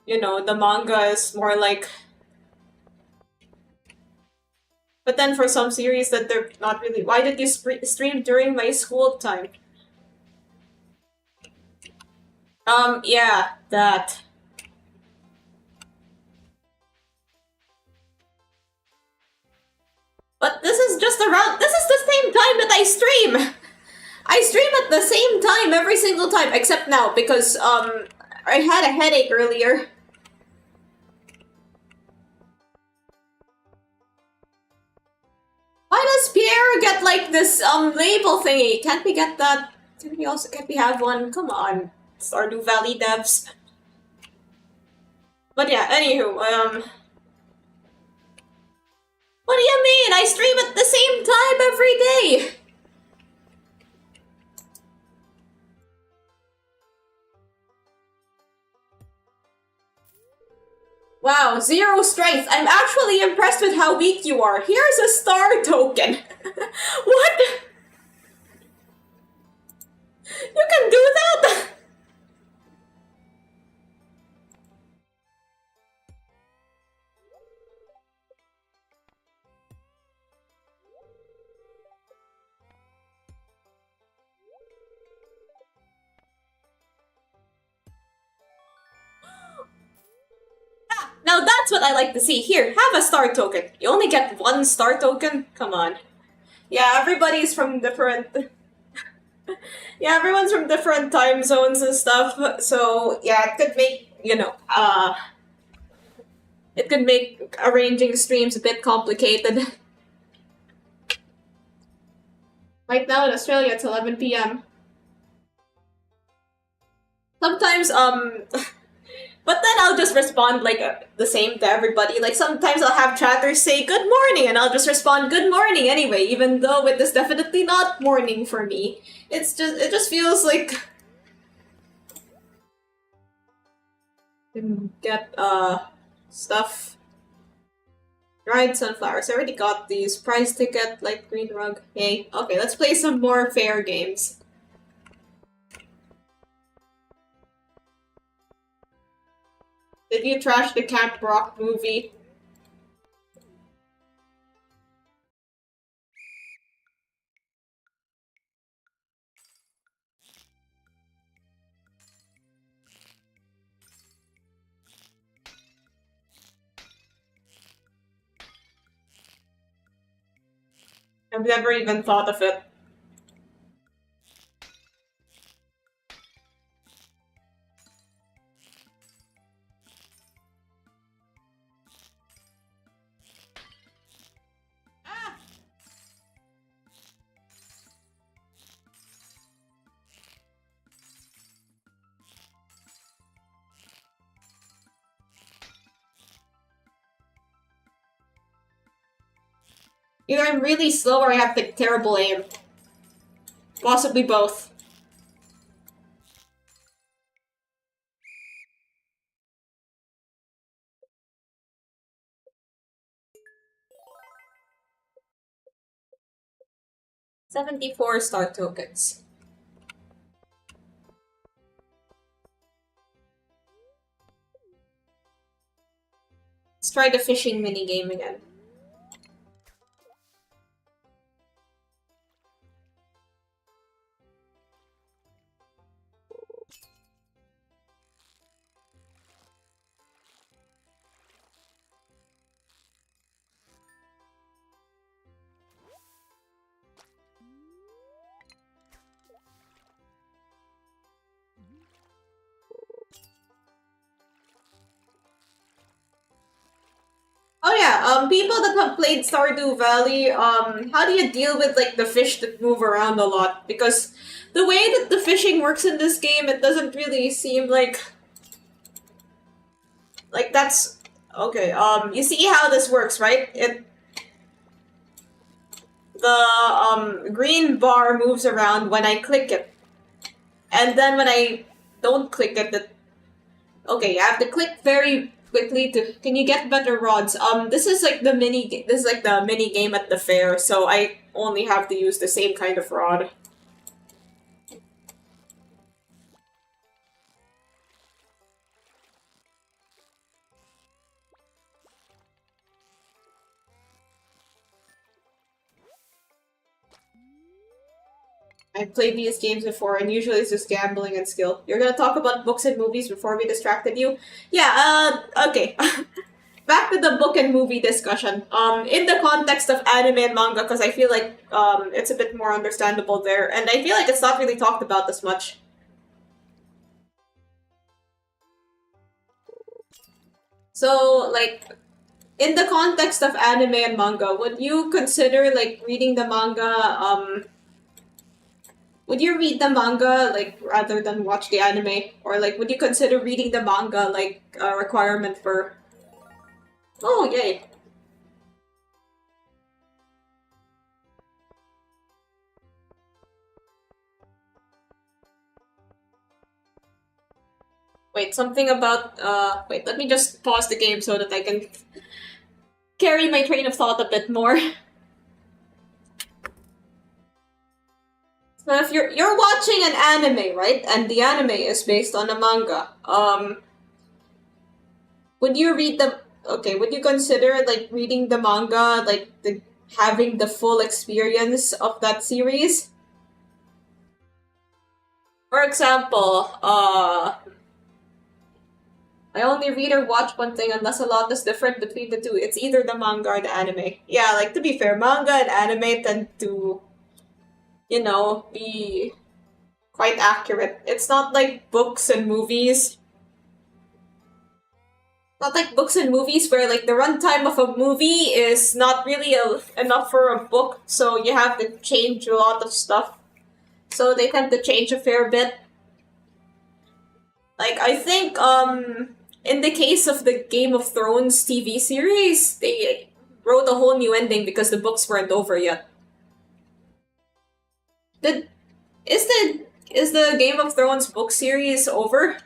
the manga is more like. But then for some series that they're not really. Why did you stream during my school time? Yeah, that. But this is just around. This is the same time that I stream. I stream at the same time every single time, except now because I had a headache earlier. Why does Pierre get like this label thingy? Can't we get that? Can't we have one? Come on, Stardew Valley devs. But yeah, anywho, what do you mean? I stream at the same time every day. Wow, 0 strength. I'm actually impressed with how weak you are. Here's a star token. What? You can do that? Now that's what I like to see. Here, have a star token. You only get 1 star token? Come on. Yeah, everybody's from different. Yeah, everyone's from different time zones and stuff. So yeah, it could make it could make arranging streams a bit complicated. Right now in Australia, it's 11 p.m. Sometimes but then I'll just respond like the same to everybody. Like sometimes I'll have chatters say good morning, and I'll just respond good morning anyway, even though it is definitely not morning for me. It just feels like get stuff. Dried sunflowers. I already got these. Prize ticket, light green rug. Yay. Okay, let's play some more fair games. Did you trash the Camp Rock movie? I've never even thought of it. Either I'm really slow or I have like terrible aim. Possibly both. $74 star tokens. Let's try the fishing minigame again. Oh yeah, people that have played Stardew Valley, how do you deal with like the fish that move around a lot? Because the way that the fishing works in this game, it doesn't really seem like that's okay. You see how this works, right? The green bar moves around when I click it, and then when I don't click it, okay, you have to click very quickly to. Can you get better rods? This is like the This is like the mini game at the fair, so I only have to use the same kind of rod. I've played these games before, and usually it's just gambling and skill. You're gonna talk about books and movies before we distracted you? Yeah, okay. Back to the book and movie discussion. In the context of anime and manga, because I feel like it's a bit more understandable there, and I feel like it's not really talked about as much. So, like, in the context of anime and manga, would you consider like reading the manga? Would you read the manga like rather than watch the anime, or like would you consider reading the manga like a requirement for? Oh yay! Wait, something about wait. Let me just pause the game so that I can carry my train of thought a bit more. So if you're watching an anime, right, and the anime is based on a manga, would you read the okay? Would you consider like reading the manga, like having the full experience of that series? For example, I only read or watch one thing unless a lot is different between the two. It's either the manga or the anime. Yeah, like to be fair, manga and anime tend to, be quite accurate. It's not like books and movies. Not like books and movies where like the runtime of a movie is not really enough for a book, so you have to change a lot of stuff. So they tend to change a fair bit. Like I think in the case of the Game of Thrones TV series, they wrote a whole new ending because the books weren't over yet. Did is the Game of Thrones book series over?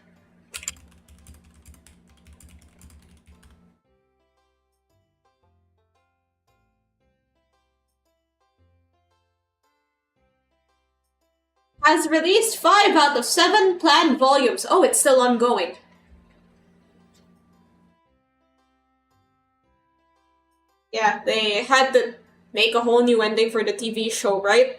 Has released 5 out of 7 planned volumes. Oh, it's still ongoing. Yeah, they had to make a whole new ending for the TV show, right?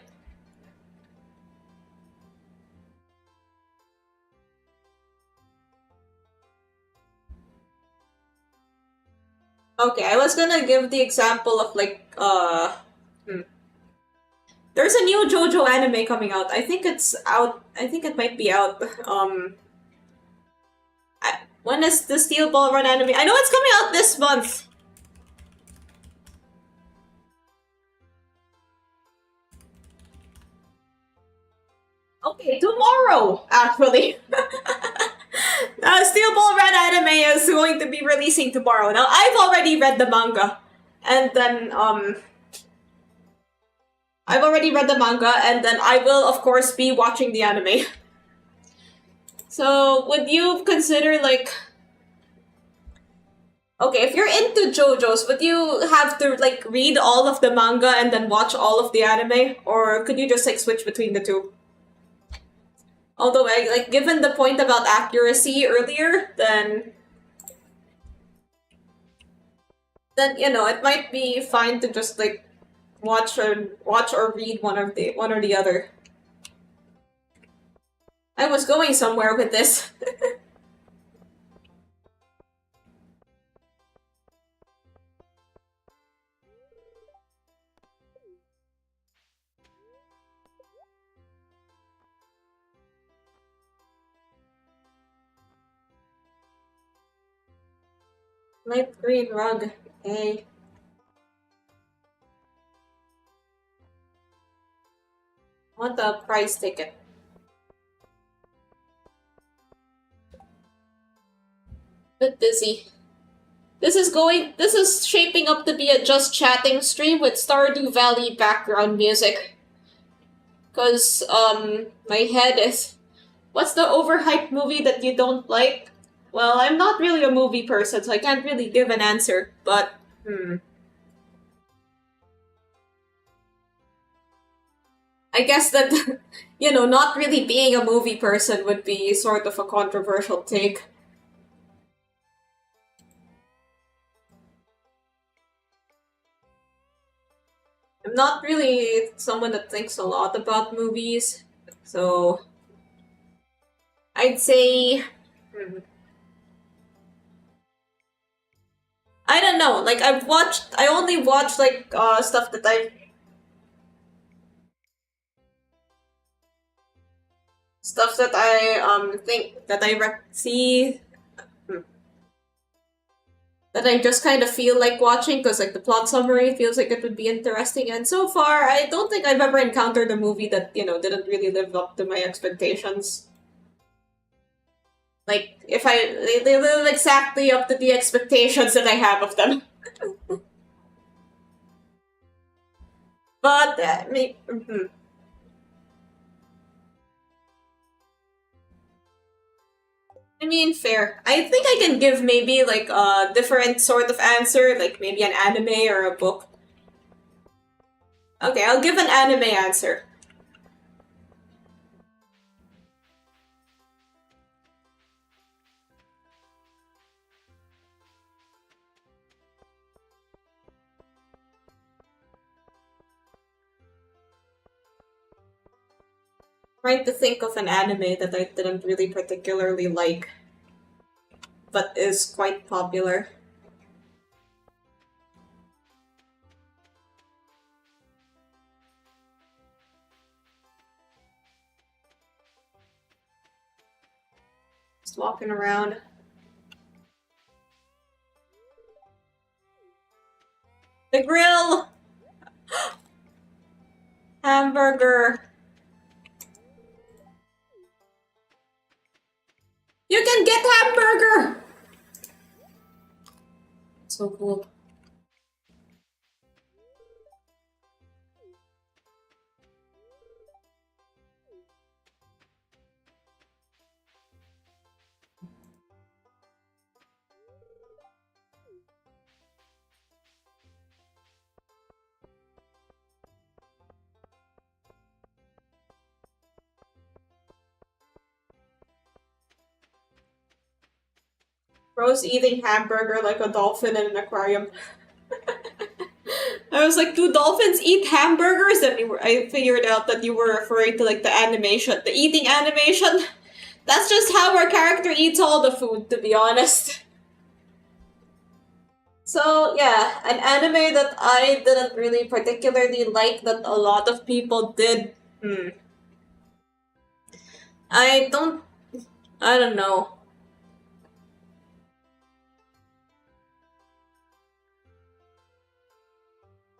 Okay, I was gonna give the example of like, there's a new JoJo anime coming out. I think it's out. I think it might be out. When is the Steel Ball Run anime? I know it's coming out this month. Okay, tomorrow, actually. Steel Ball Red anime is going to be releasing tomorrow. Now, I've already read the manga. And then, I've already read the manga, and then I will, of course, be watching the anime. So, would you consider, like... Okay, if you're into JoJo's, would you have to, like, read all of the manga and then watch all of the anime? Or could you just, like, switch between the two? Although, like, given the point about accuracy earlier, then, you know, it might be fine to just, like, watch or read one or the other. I was going somewhere with this. Light green rug. Hey. I want the price ticket. Bit busy. This is shaping up to be a just chatting stream with Stardew Valley background music. Cause, my head is... What's the overhyped movie that you don't like? Well, I'm not really a movie person, so I can't really give an answer, but, I guess that, you know, not really being a movie person would be sort of a controversial take. I'm not really someone that thinks a lot about movies, so I'd say... I don't know, like, I only watched, like, stuff that I think, that I see... that I just kind of feel like watching, because, like, the plot summary feels like it would be interesting, and so far, I don't think I've ever encountered a movie that, you know, didn't really live up to my expectations. Like, they live exactly up to the expectations that I have of them. But, I mean, fair. I think I can give maybe, like, a different sort of answer, like maybe an anime or a book. Okay, I'll give an anime answer. Trying to think of an anime that I didn't really particularly like, but is quite popular. Just walking around. The grill! Hamburger. You can get hamburger! So cool. Rose eating hamburger like a dolphin in an aquarium. I was like, do dolphins eat hamburgers? And I figured out that you were referring to, like, the animation, the eating animation. That's just how our character eats all the food, to be honest. So, yeah, an anime that I didn't really particularly like that a lot of people did. I don't know.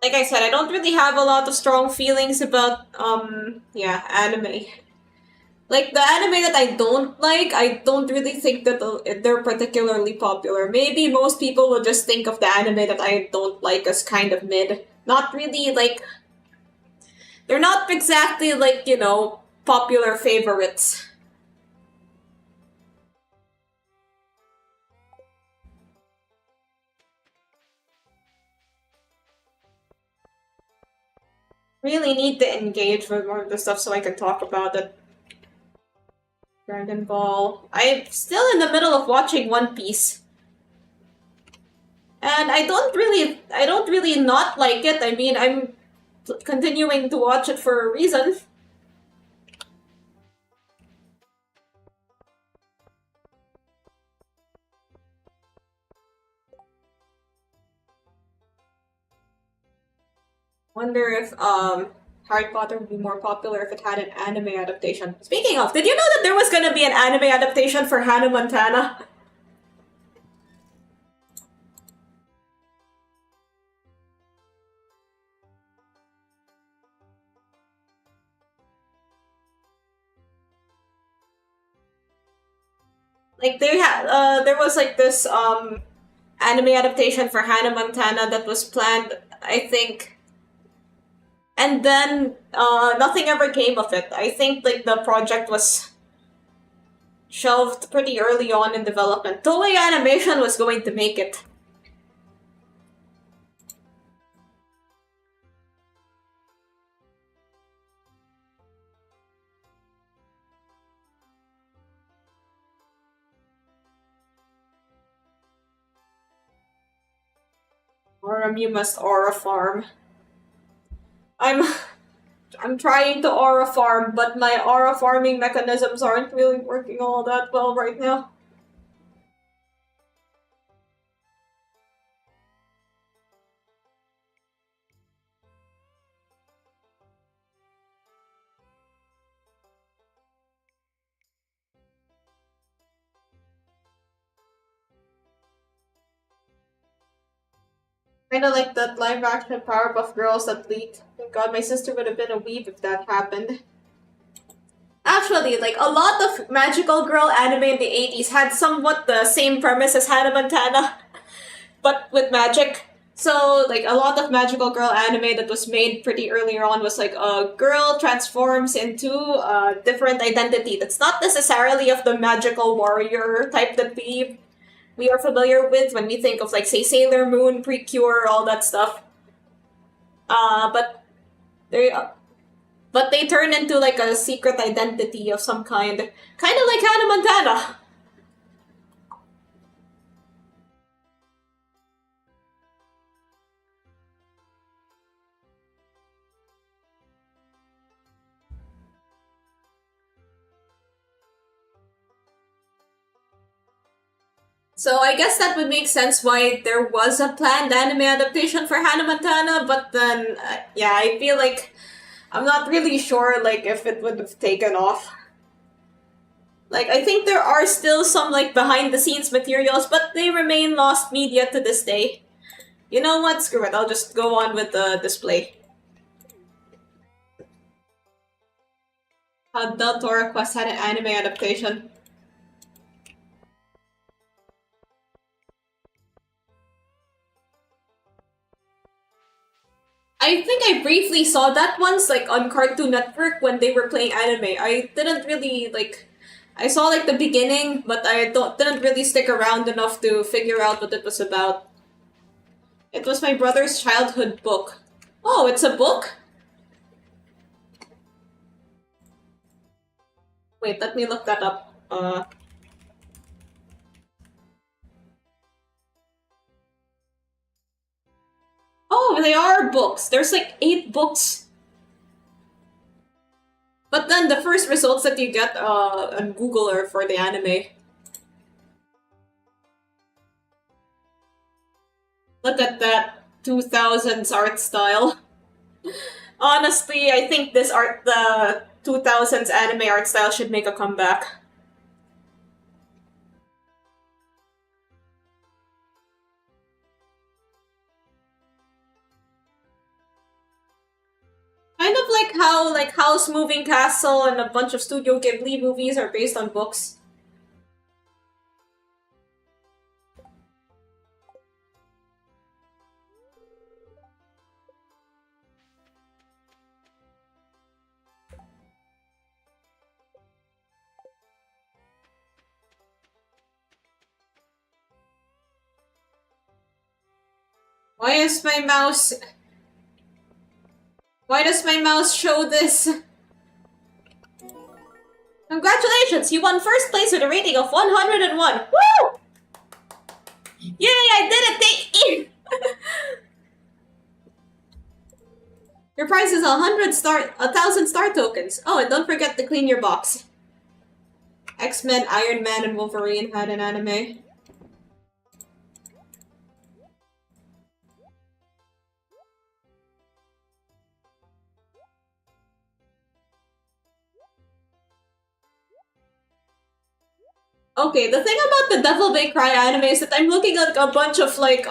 Like I said, I don't really have a lot of strong feelings about, anime. Like, the anime that I don't like, I don't really think that they're particularly popular. Maybe most people will just think of the anime that I don't like as kind of mid. Not really, like... They're not exactly like, popular favorites. Really need to engage with more of the stuff so I can talk about it. Dragon Ball. I'm still in the middle of watching One Piece. And I don't really not like it. I mean, I'm continuing to watch it for a reason. Wonder if Harry Potter would be more popular if it had an anime adaptation. Speaking of, did you know that there was gonna be an anime adaptation for Hannah Montana? Like there was like this anime adaptation for Hannah Montana that was planned, I think, and then nothing ever came of it. I think like the project was shelved pretty early on in development. Toei Animation was going to make it. Or you must aura farm. I'm I'm trying to aura farm, but my aura farming mechanisms aren't really working all that well right now. Kinda like that live action Powerpuff Girls that leaked. Thank God my sister would have been a weeb if that happened. Actually, like a lot of magical girl anime in the 80s had somewhat the same premise as Hannah Montana, but with magic. So, like a lot of magical girl anime that was made pretty earlier on was like a girl transforms into a different identity that's not necessarily of the magical warrior type that we are familiar with when we think of like say Sailor Moon, Precure, all that stuff. But they turn into like a secret identity of some kind, kind of like Hannah Montana. So I guess that would make sense why there was a planned anime adaptation for Hannah Montana, but then yeah, I feel like I'm not really sure like if it would have taken off. Like I think there are still some like behind the scenes materials, but they remain lost media to this day. You know what? Screw it. I'll just go on with the display. How Del Toro Quest had an anime adaptation. I think I briefly saw that once, like on Cartoon Network when they were playing anime. I didn't really like. I saw like the beginning, but I didn't really stick around enough to figure out what it was about. It was my brother's childhood book. Oh, it's a book? Wait, let me look that up. Oh, they are books. There's like 8 books. But then the first results that you get on Google are for the anime. Look at that 2000s art style. Honestly, I think the 2000s anime art style should make a comeback. Kind of like how House Moving Castle and a bunch of Studio Ghibli movies are based on books. Why is my mouse... Why does my mouse show this? Congratulations! You won first place with a rating of 101! Woo! Yay! I did it! Thank you! Your prize is 1,000 star tokens. Oh, and don't forget to clean your box. X-Men, Iron Man, and Wolverine had an anime. Okay, the thing about the Devil May Cry anime is that I'm looking at a bunch of like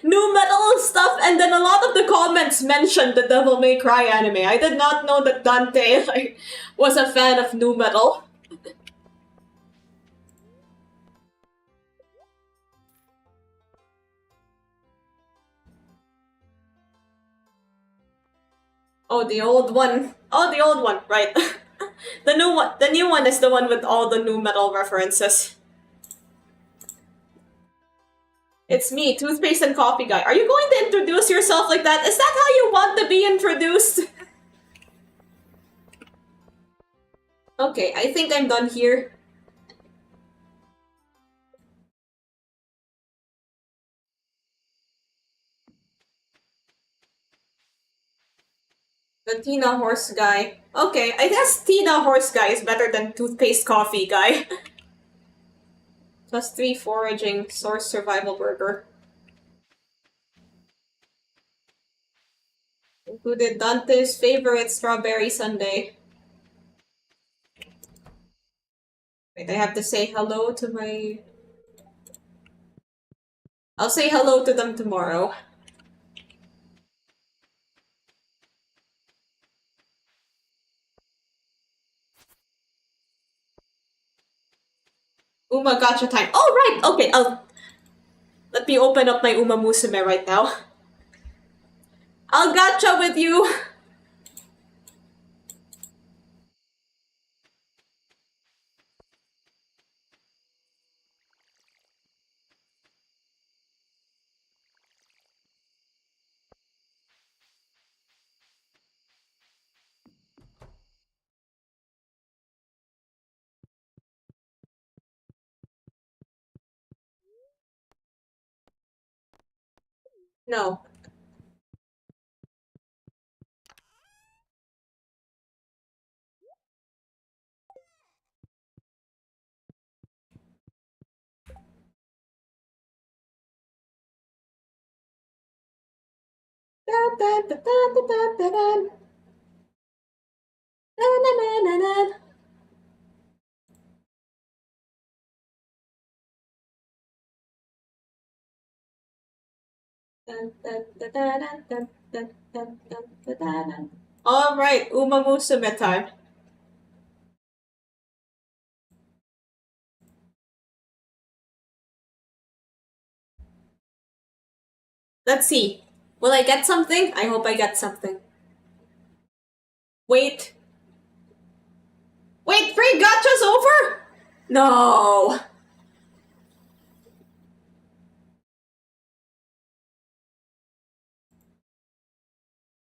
new metal stuff, and then a lot of the comments mentioned the Devil May Cry anime. I did not know that Dante like was a fan of new metal. Oh, the old one. Oh, the old one, right. The new one is the one with all the new metal references. It's me, toothpaste and coffee guy. Are you going to introduce yourself like that? Is that how you want to be introduced? Okay, I think I'm done here. The Tina Horse guy. Okay, I guess Tina Horse guy is better than toothpaste coffee guy. +3 foraging, source survival burger. Included Dante's favorite strawberry sundae. Wait, I have to say hello to my... I'll say hello to them tomorrow. Uma Gacha time. Oh, right! Okay, let me open up my Uma Musume right now. I'll gacha with you! No. Alright, Uma Musume time. Let's see. Will I get something? I hope I get something. Wait. Wait, free gacha's over? No.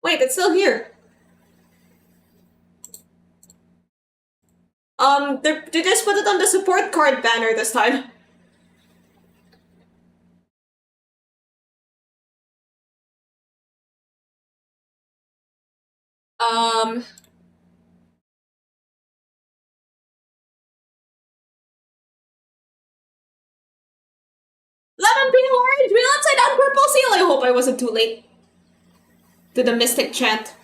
Wait, it's still here. They just put it on the support card banner this time. Um... Lemon, peel, orange, wheel upside down, purple seal. I hope I wasn't too late to the mystic chant.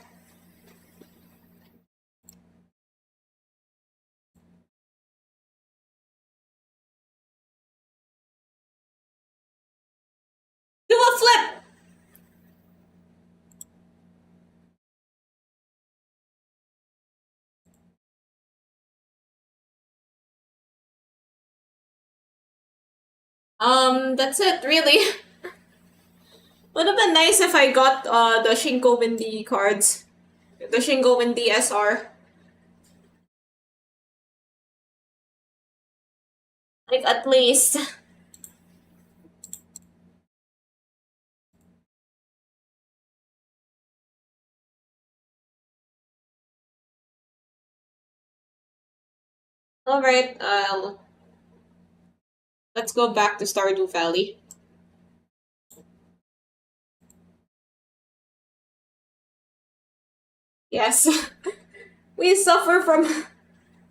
Do a flip! That's it, really. Would have been nice if I got the Shinko Windy cards. The Shinko Windy SR. Like, at least. Alright, let's go back to Stardew Valley. Yes. we suffer from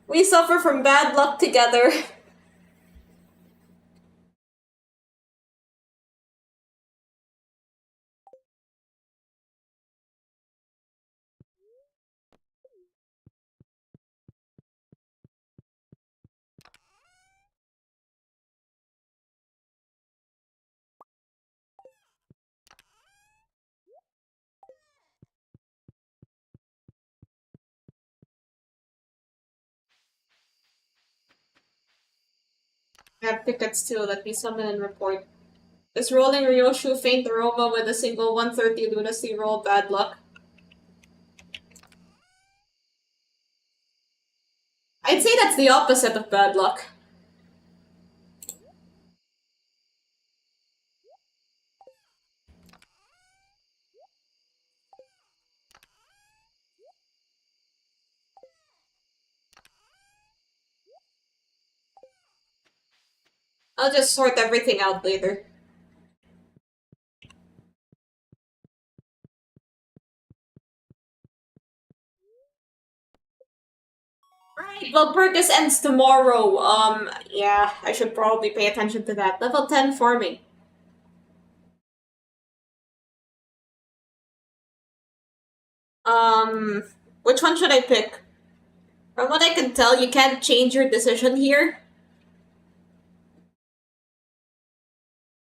we suffer from bad luck together. I have tickets too. Let me summon and report. Is rolling Ryoshu faint aroma with a single 130 lunacy roll bad luck? I'd say that's the opposite of bad luck. I'll just sort everything out later. Right, well, Purchase ends tomorrow. Yeah, I should probably pay attention to that. Level 10 farming. Um, which one should I pick? From what I can tell, you can't change your decision here.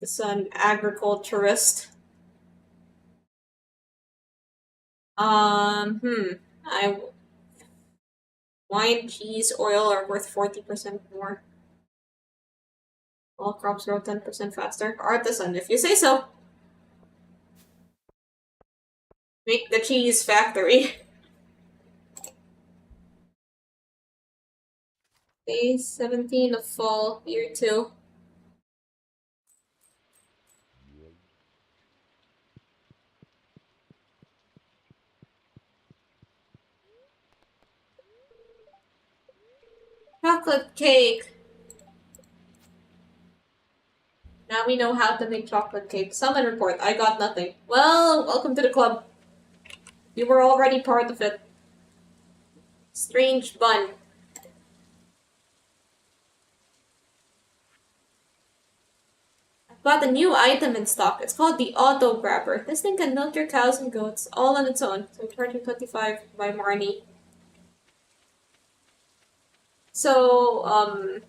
It's an agriculturist. I wine, cheese, oil are worth 40% more. All crops grow 10% faster. Artisan, if you say so. Make the cheese factory. Day 17 of fall, year 2. Chocolate cake. Now we know how to make chocolate cake. Summon report. I got nothing. Well, welcome to the club. You were already part of it. Strange bun. I've got a new item in stock. It's called the Auto Grabber. This thing can milk your cows and goats all on its own. So charging 25 by Marnie. So,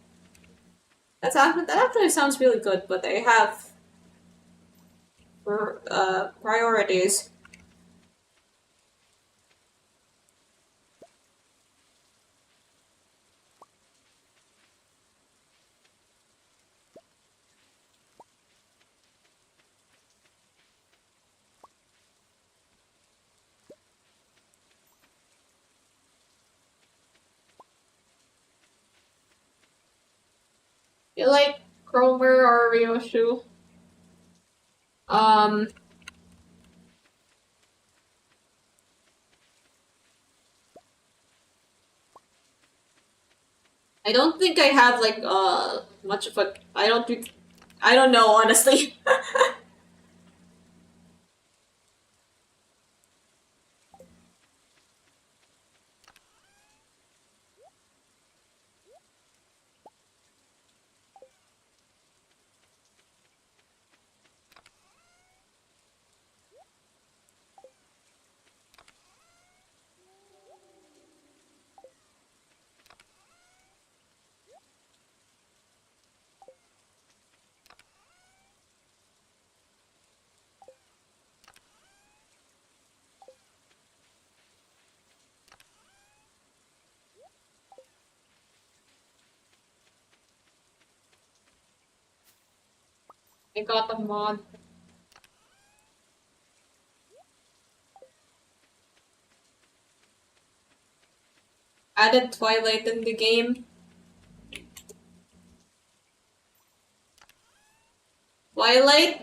that actually sounds really good, but I have priorities. You like Cromer or Ryoshu? Um, I don't think I have like much of a. I don't know honestly. I got a mod. Added Twilight in the game. Twilight,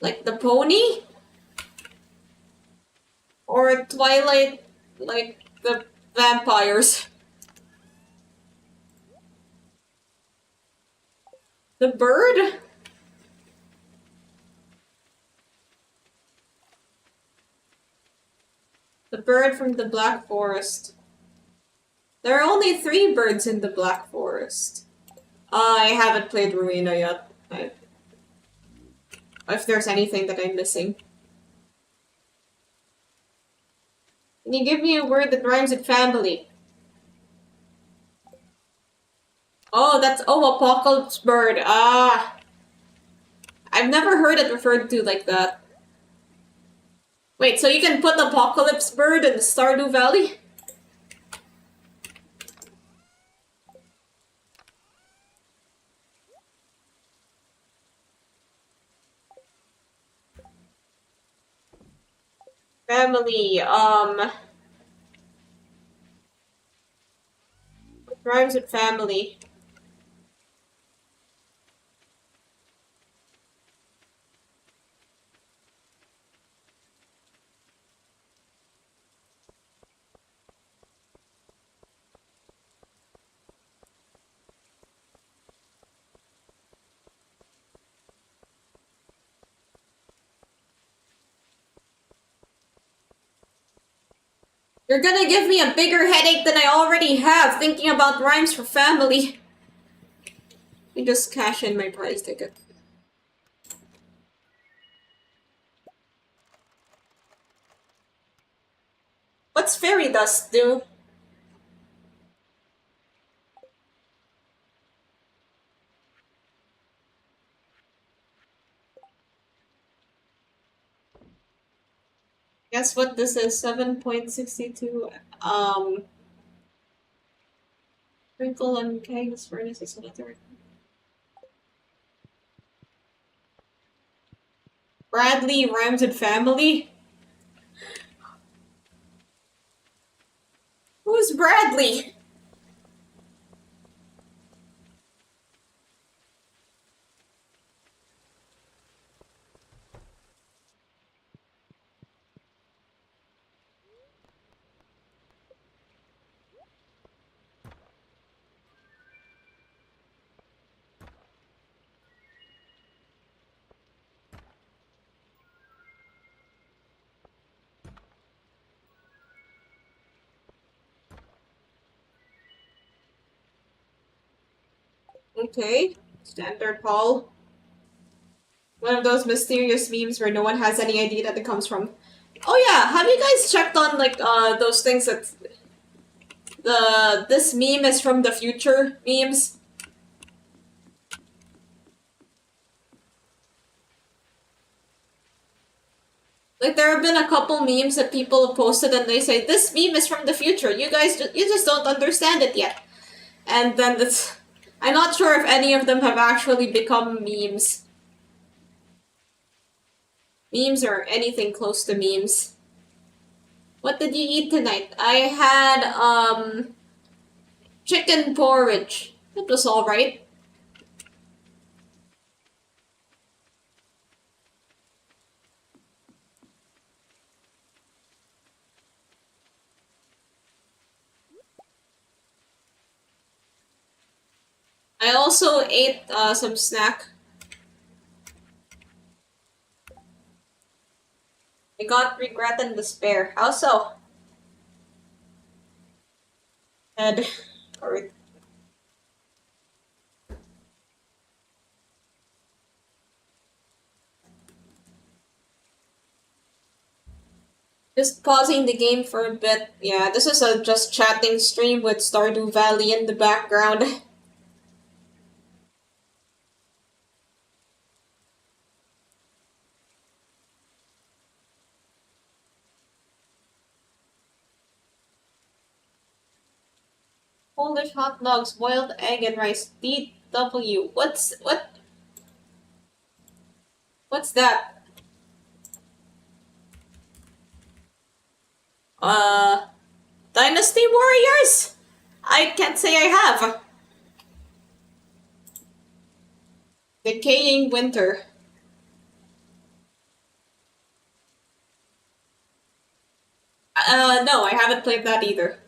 like the pony? Or Twilight, like the vampires? The bird? The bird from the Black Forest. There are only 3 birds in the Black Forest. I haven't played Ruina yet. If there's anything that I'm missing. Can you give me a word that rhymes with family? Oh, that's Apocalypse Bird. Ah. I've never heard it referred to like that. Wait, so you can put Apocalypse Bird in the Stardew Valley? Family, what rhymes with family? You're gonna give me a bigger headache than I already have thinking about rhymes for family. Let me just cash in my prize ticket. What's fairy dust do? Guess what this is? 7.62. Sprinkle and kegs furnace is another. Bradley rhymes with family? Who's Bradley? Okay. Standard Paul. One of those mysterious memes where no one has any idea that it comes from. Oh yeah, have you guys checked on like those things that this meme is from the future memes? Like there have been a couple memes that people have posted and they say this meme is from the future. You guys you just don't understand it yet. And then that's I'm not sure if any of them have actually become memes. Memes or anything close to memes. What did you eat tonight? I had chicken porridge. It was alright. I also ate some snack. I got regret and despair. How so? Head. Or just pausing the game for a bit. Yeah, this is a just chatting stream with Stardew Valley in the background. Polish hot dogs, boiled egg and rice. DW. What's that? Uh Dynasty Warriors? I can't say I have. Decaying Winter. No, I haven't played that either.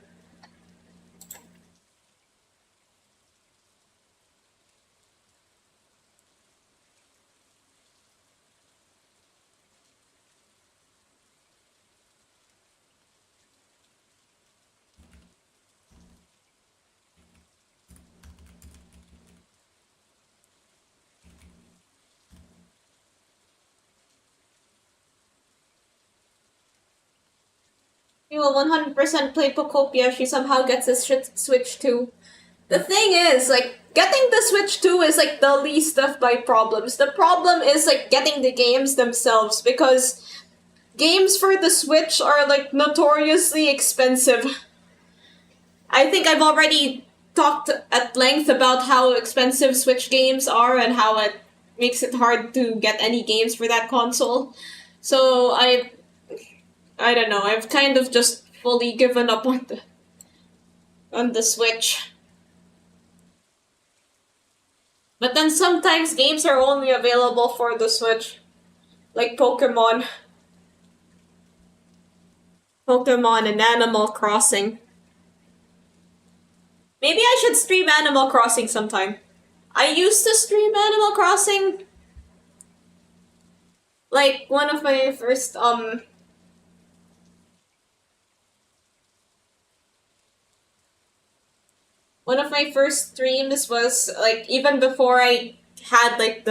He will 100% play Pocopia if she somehow gets a Switch too. The thing is, like, getting the Switch 2 is, like, the least of my problems. The problem is, like, getting the games themselves, because games for the Switch are, like, notoriously expensive. I think I've already talked at length about how expensive Switch games are and how it makes it hard to get any games for that console. So I don't know, I've kind of just fully given up on the Switch. But then sometimes games are only available for the Switch, like Pokemon and Animal Crossing. Maybe I should stream Animal Crossing sometime. I used to stream Animal Crossing, like one of my first one of my first streams was like even before I had like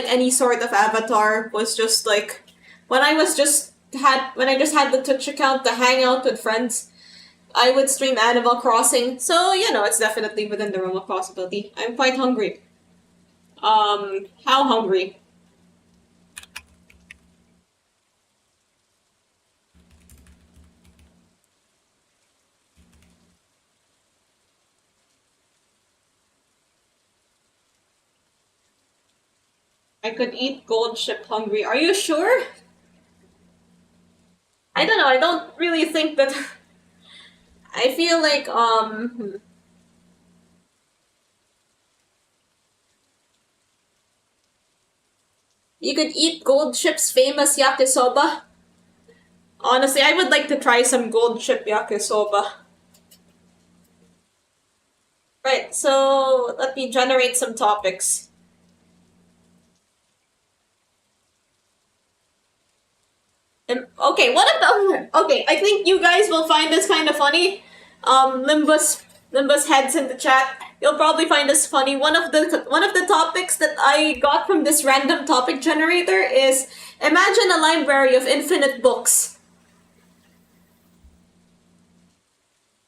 any sort of avatar, was just like when I just had the Twitch account to hang out with friends. I would stream Animal Crossing, so you know it's definitely within the realm of possibility. I'm quite hungry. How hungry? I could eat gold ship hungry. Are you sure? I don't know. I don't really think that. I feel like you could eat gold ship's famous yakisoba. Honestly, I would like to try some gold ship yakisoba. Right. So let me generate some topics. Okay, okay, I think you guys will find this kind of funny. Limbus heads in the chat. You'll probably find this funny. One of the topics that I got from this random topic generator is imagine a library of infinite books.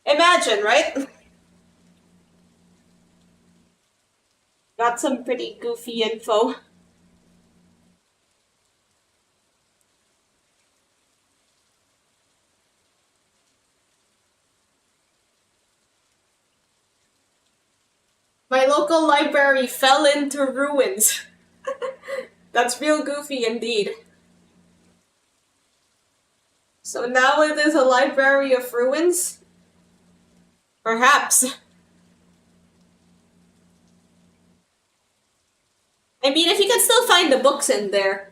Imagine, right? Got some pretty goofy info. My local library fell into ruins. That's real goofy indeed. So now it is a library of ruins? Perhaps. I mean, if you can still find the books in there.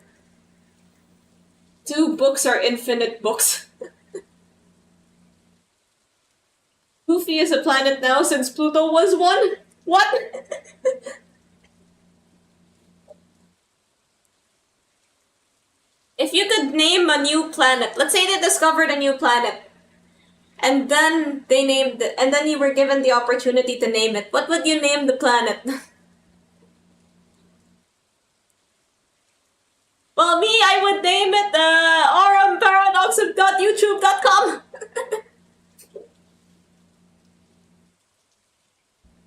2 books are infinite books. Goofy is a planet now since Pluto was one? What? If you could name a new planet, let's say they discovered a new planet, and then they named it, and then you were given the opportunity to name it, what would you name the planet? Well, me, I would name it aurumparadox.youtube.com.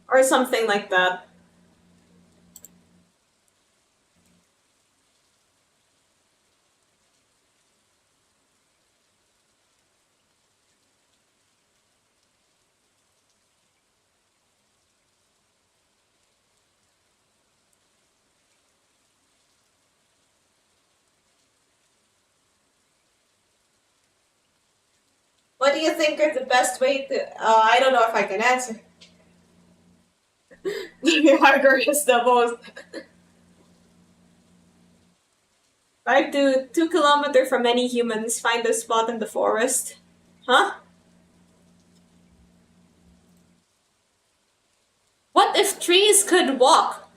Or something like that. What do you think is the best way to? I don't know if I can answer. Harger is the most. 5 to 2 kilometers from any humans. Find a spot in the forest. Huh? What if trees could walk?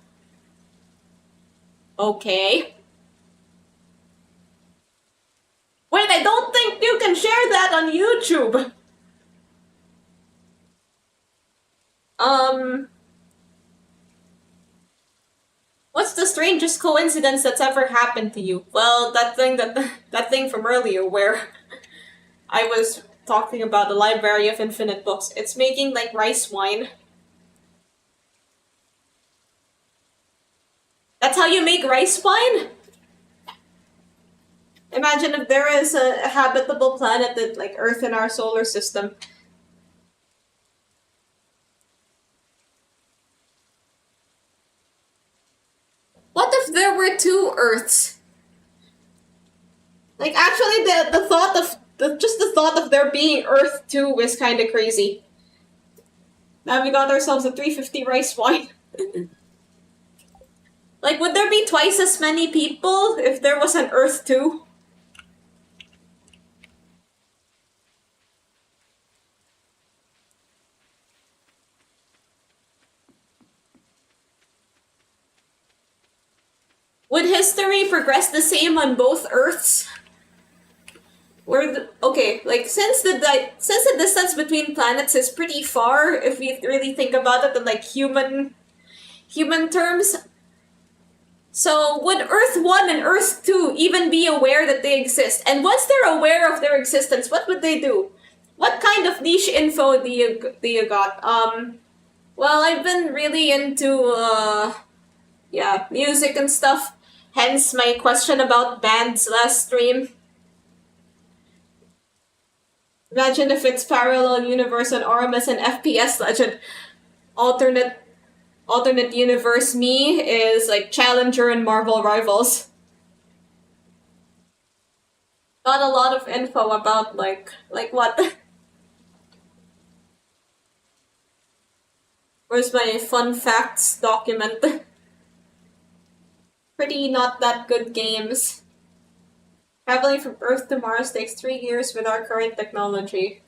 Okay. Wait, I don't think you can share that on YouTube. What's the strangest coincidence that's ever happened to you? Well, that thing from earlier where I was talking about the Library of Infinite Books. It's making like rice wine. That's how you make rice wine? Imagine if there is a habitable planet that like Earth in our solar system. What if there were two Earths? Like actually the thought of just the thought of there being Earth 2 is kind of crazy. Now we got ourselves a 350 rice wine. Like, would there be twice as many people if there was an Earth 2? Would history progress the same on both Earths? Okay, like since the distance between planets is pretty far, if we really think about it in like human terms. So would Earth 1 and Earth 2 even be aware that they exist? And once they're aware of their existence, what would they do? What kind of niche info do you got? Well, I've been really into music and stuff. Hence my question about bands last stream. Imagine if it's parallel universe and Arm an FPS legend. Alternate universe me is like Challenger and Marvel Rivals. Not a lot of info about like what? Where's my fun facts document? Pretty not that good games. Traveling from Earth to Mars takes 3 years with our current technology.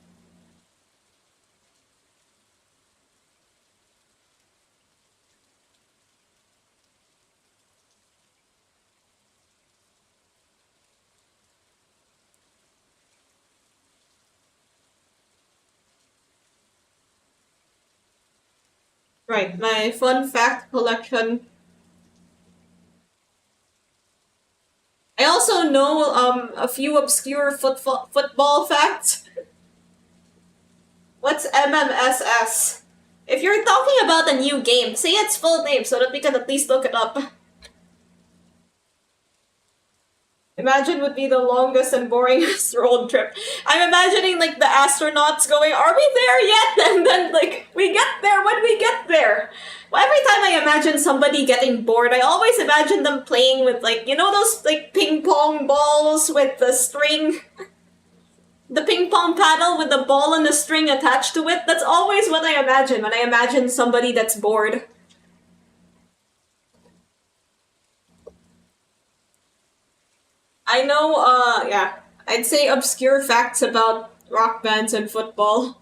Right, my fun fact collection. I also know a few obscure football facts. What's MMSS? If you're talking about a new game, say its full name so that we can at least look it up. Imagine would be the longest and boringest road trip. I'm imagining like the astronauts going, "Are we there yet?" And then like we get there when we get there. Well, every time I imagine somebody getting bored, I always imagine them playing with like those like ping pong balls with the string, the ping pong paddle with the ball and the string attached to it. That's always what I imagine when I imagine somebody that's bored. I know, I'd say obscure facts about rock bands and football.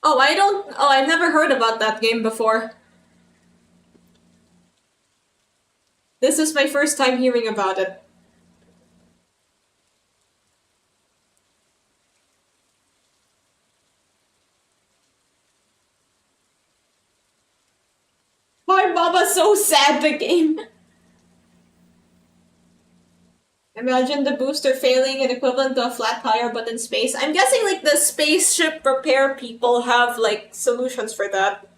I've never heard about that game before. This is my first time hearing about it. My mama's so sad the game. Imagine the booster failing and equivalent to a flat tire but in space. I'm guessing like the spaceship repair people have like solutions for that.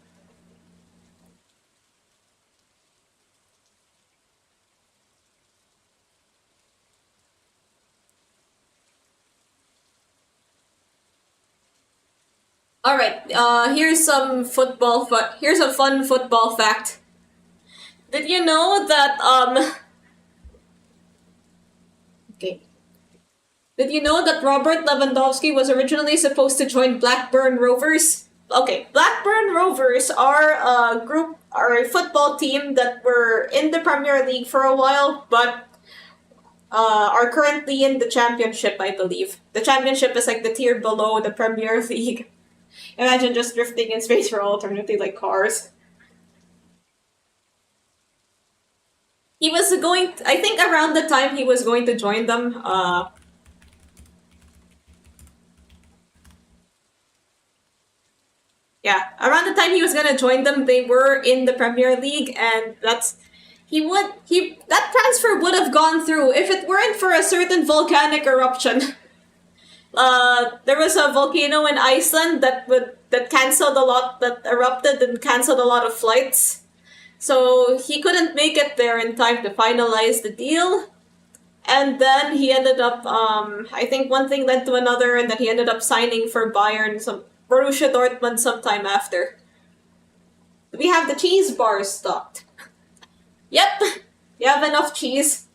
Alright, here's a fun football fact. Did you know that okay. Did you know that Robert Lewandowski was originally supposed to join Blackburn Rovers? Okay, Blackburn Rovers are a football team that were in the Premier League for a while, but are currently in the Championship, I believe. The Championship is like the tier below the Premier League. Imagine just drifting in space for alternately like cars. He was I think around the time he was going to join them, yeah, around the time he was gonna join them, they were in the Premier League, and that transfer would have gone through if it weren't for a certain volcanic eruption. There was a volcano in Iceland that erupted and canceled a lot of flights. So he couldn't make it there in time to finalize the deal. And then he ended up, I think one thing led to another, and then he ended up signing for Borussia Dortmund sometime after. We have the cheese bars stocked. Yep, you have enough cheese.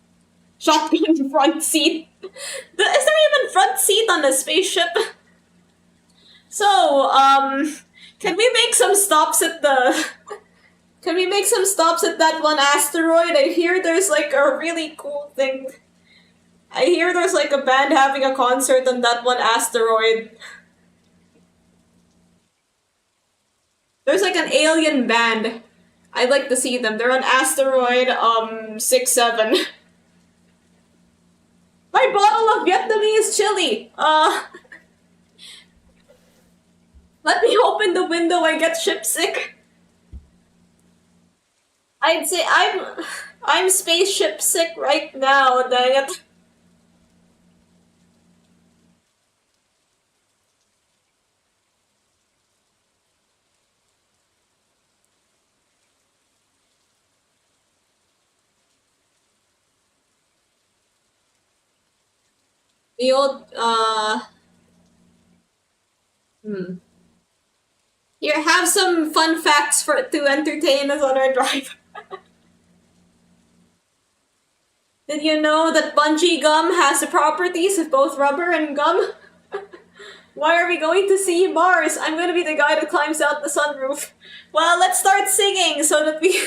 Shotgun front seat. Is there even front seat on a spaceship? So, can we make some stops at the... Can we make some stops at that one asteroid? I hear there's like a really cool thing. I hear there's like a band having a concert on that one asteroid. There's like an alien band. I'd like to see them. They're on asteroid 6-7. My bottle of Vietnamese chili. Let me open the window. I get ship sick. I'd say I'm spaceship sick right now. Dang it. The old Here, have some fun facts to entertain us on our drive. Did you know that bungee gum has the properties of both rubber and gum? Why are we going to see Mars? I'm gonna be the guy that climbs out the sunroof. Well, let's start singing so that we...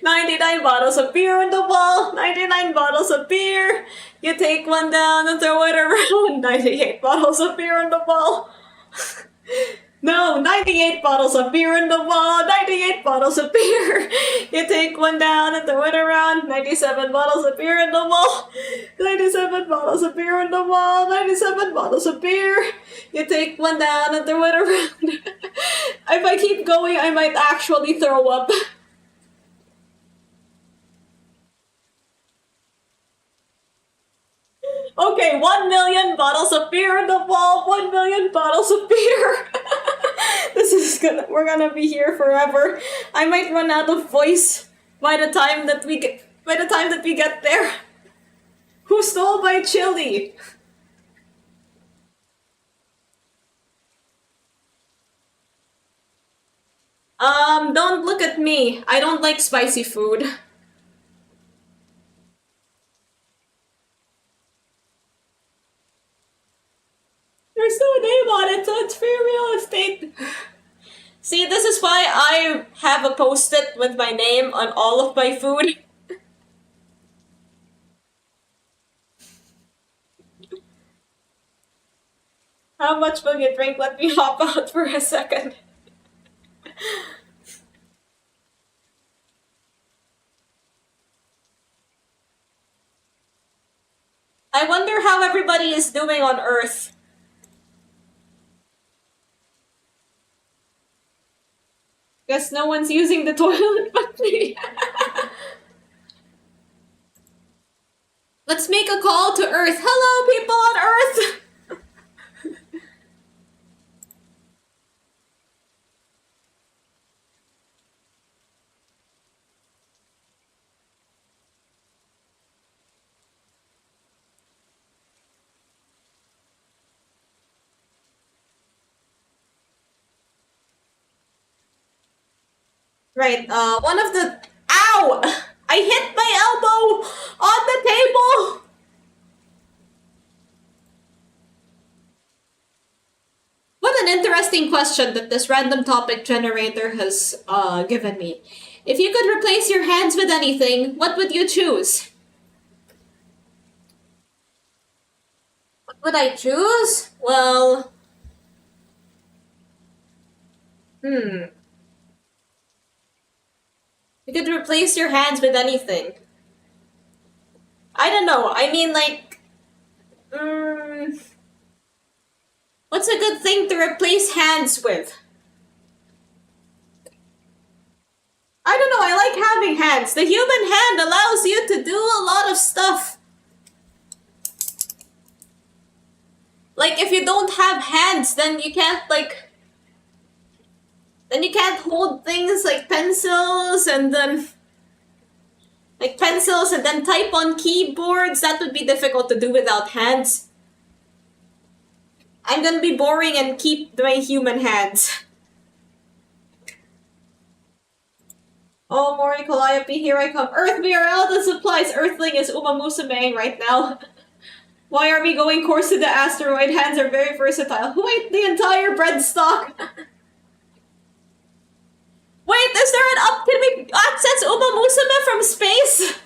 99 bottles of beer on the wall, 99 bottles of beer. You take one down and throw it around. 98 bottles of beer on the wall. No, 98 bottles of beer in the wall, 98 bottles of beer. You take one down and throw it around. 97 bottles of beer in the wall. 97 bottles of beer in the wall, 97 bottles of beer. You take one down and throw it around. If I keep going, I might actually throw up. Okay, 1 million bottles of beer in the wall, 1 million bottles of beer. We're gonna be here forever. I might run out of voice by the time that we get there. Who stole my chili? Don't look at me. I don't like spicy food. There's no name on it, so it's free real estate. See, this is why I have a post-it with my name on all of my food. How much will you drink? Let me hop out for a second. I wonder how everybody is doing on Earth. Guess no one's using the toilet but me. Let's make a call to Earth. Hello, people on Earth! Right, one of the... Ow! I hit my elbow on the table! What an interesting question that this random topic generator has given me. If you could replace your hands with anything, what would you choose? What would I choose? Well... You could replace your hands with anything. I don't know. I mean, like... what's a good thing to replace hands with? like having hands. The human hand allows you to do a lot of stuff. Like, if you don't have hands, then you can't, like... Then you can't hold things like pencils and then... Like, pencils and then type on keyboards. That would be difficult to do without hands. I'm gonna be boring and keep my human hands. Oh, Mori Calliope, here I come. Earth, we are out of supplies. Earthling is Umamusume right now. Why are we going course to the asteroid? Hands are very versatile. Who ate the entire breadstock? Wait, is there an up? Can we access Umamusume from space?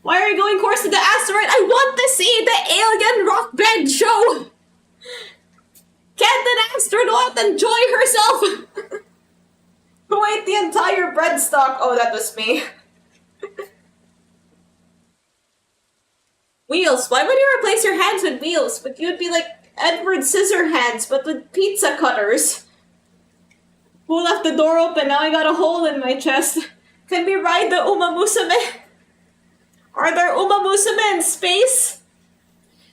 Why are we going course to the asteroid? I want to see the alien rock band show! Can't an astronaut enjoy herself? Who ate the entire breadstock? Oh, that was me. Wheels. Why would you replace your hands with wheels? But you'd be like Edward Scissorhands, but with pizza cutters. Who left the door open? Now I got a hole in my chest. Can we ride the Umamusume? Are there Umamusume in space?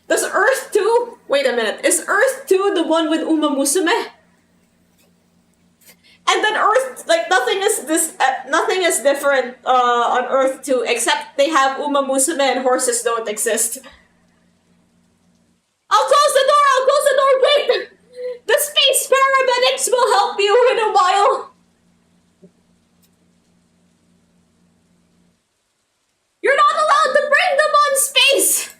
Does Earth 2... Wait a minute. Is Earth 2 the one with Umamusume? And then Earth, like, nothing is different on Earth 2, except they have Umamusume and horses don't exist. I'll close the door, wait! The space paramedics will help you in a while. You're not allowed to bring them on space!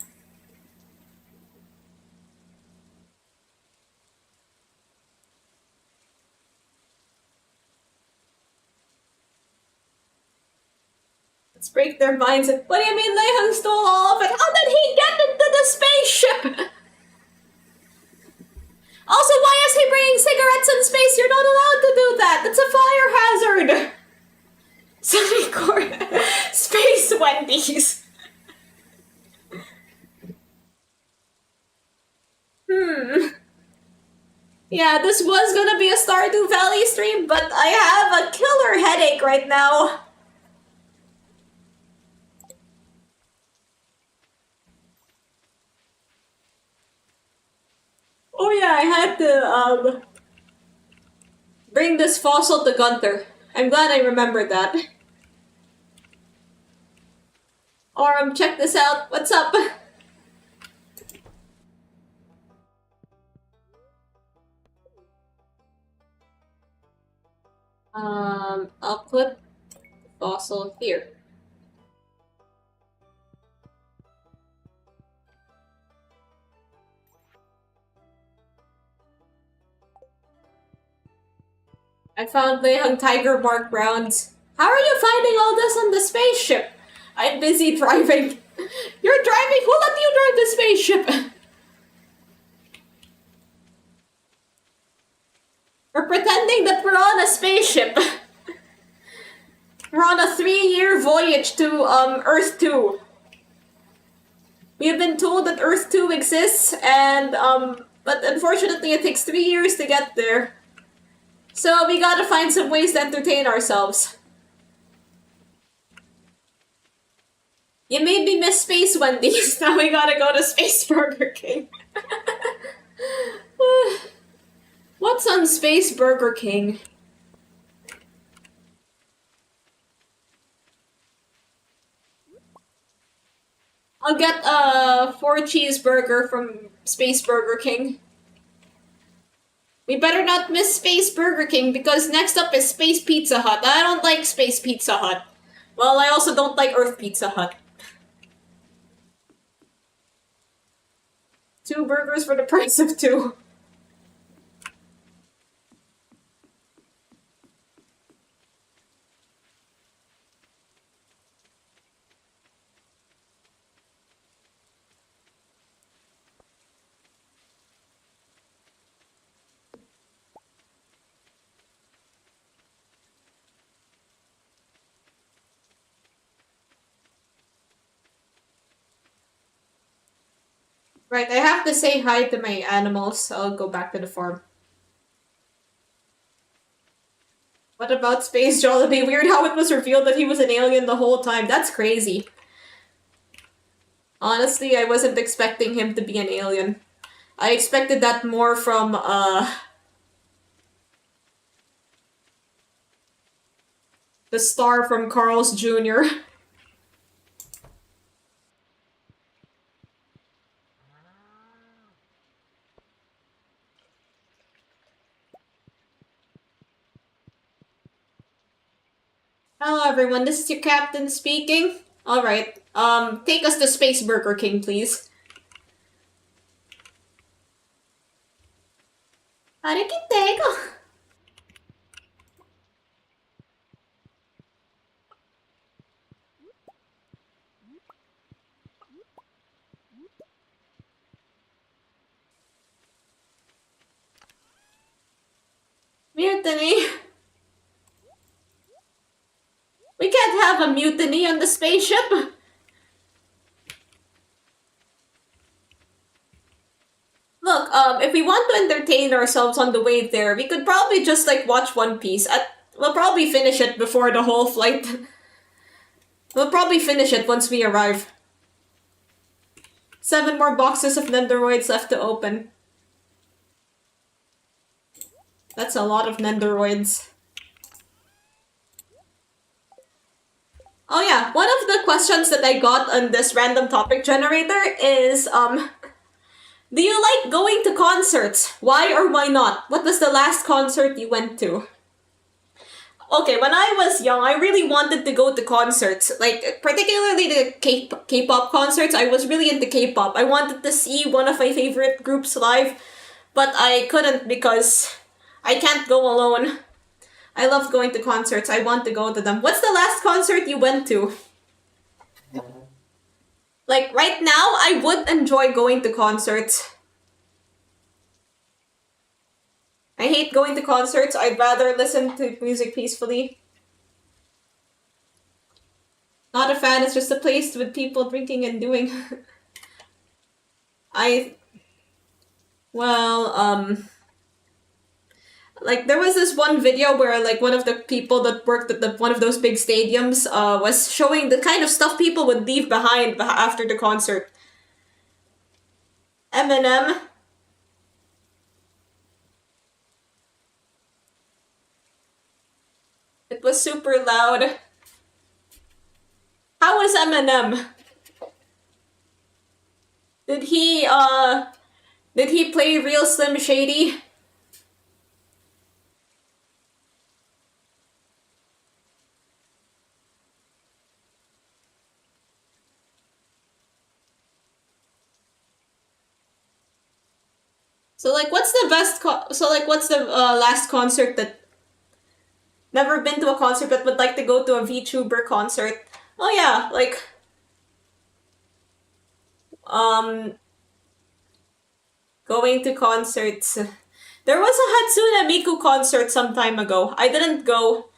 Let's break their minds. What do you mean Lehung stole all of it? How did he get into the spaceship? Also, why is he bringing cigarettes in space? You're not allowed to do that. It's a fire hazard. Semi-core. Space Wendy's. Yeah, this was gonna be a Stardew Valley stream, but I have a killer headache right now. Oh yeah, I had to, bring this fossil to Gunther. I'm glad I remembered that. Aurum, check this out. What's up? I'll put the fossil here. I found Lehung tiger bark rounds. How are you finding all this on the spaceship? I'm busy driving. You're driving? Who let you drive the spaceship? We're pretending that we're on a spaceship. We're on a 3-year voyage to Earth 2. We have been told that Earth 2 exists, and but unfortunately it takes 3 years to get there. So we gotta find some ways to entertain ourselves. You made me miss Space Wendy's. Now we gotta go to Space Burger King. What's on Space Burger King? I'll get a 4-cheeseburger from Space Burger King. We better not miss Space Burger King because next up is Space Pizza Hut. I don't like Space Pizza Hut. Well, I also don't like Earth Pizza Hut. 2 burgers for the price of 2. Right, I have to say hi to my animals. I'll go back to the farm. What about Space Jollibee? Weird how it was revealed that he was an alien the whole time. That's crazy. Honestly, I wasn't expecting him to be an alien. I expected that more from, the star from Carl's Jr. Hello everyone, this is your captain speaking. Alright, take us to Space Burger King, please. Arikitego! Mutiny! We can't have a mutiny on the spaceship! Look, if we want to entertain ourselves on the way there, we could probably just, like, watch One Piece. We'll probably finish it before the whole flight. We'll probably finish it once we arrive. 7 more boxes of Nendoroids left to open. That's a lot of Nendoroids. Oh yeah, one of the questions that I got on this random topic generator is, do you like going to concerts? Why or why not? What was the last concert you went to? Okay, when I was young, I really wanted to go to concerts. Like, particularly the K-pop concerts. I was really into K-pop. I wanted to see one of my favorite groups live, but I couldn't because I can't go alone. I love going to concerts. I want to go to them. What's the last concert you went to? Like, right now, I would enjoy going to concerts. I hate going to concerts. I'd rather listen to music peacefully. Not a fan, it's just a place with people drinking and doing. Like, there was this one video where, like, one of the people that worked at one of those big stadiums, was showing the kind of stuff people would leave behind after the concert. Eminem. It was super loud. How was Eminem? Did he play Real Slim Shady? So, like, what's the what's the last concert that... Never been to a concert but would like to go to a VTuber concert. Oh yeah, like... Going to concerts. There was a Hatsune Miku concert some time ago. I didn't go.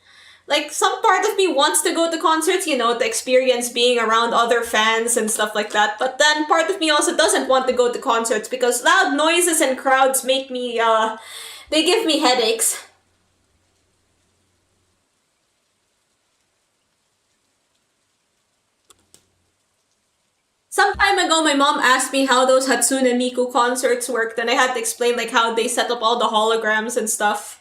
Like, some part of me wants to go to concerts, you know, to experience being around other fans and stuff like that. But then part of me also doesn't want to go to concerts because loud noises and crowds make me, they give me headaches. Some time ago, my mom asked me how those Hatsune Miku concerts worked, and I had to explain, like, how they set up all the holograms and stuff.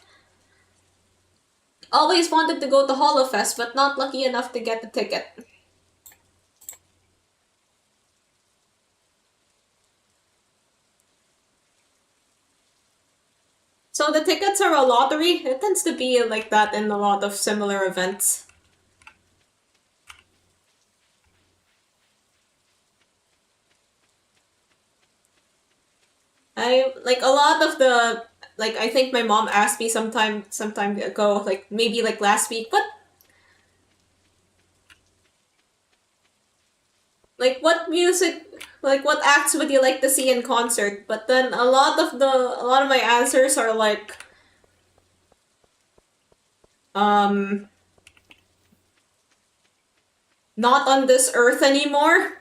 Always wanted to go to HoloFest, but not lucky enough to get the ticket. So the tickets are a lottery. It tends to be like that in a lot of similar events. Like, a lot of the... Like, I think my mom asked me sometime ago, like, maybe, like, last week, what music, like, what acts would you like to see in concert? But then a lot of my answers are like, not on this earth anymore.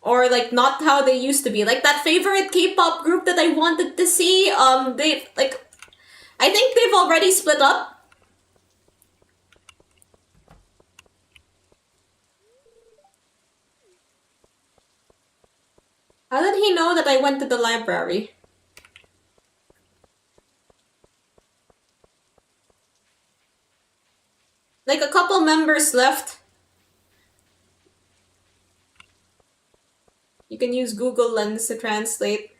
Or, like, not how they used to be. Like, that favorite K-pop group that I wanted to see, I think they've already split up. How did he know that I went to the library? Like a couple members left. You can use Google Lens to translate.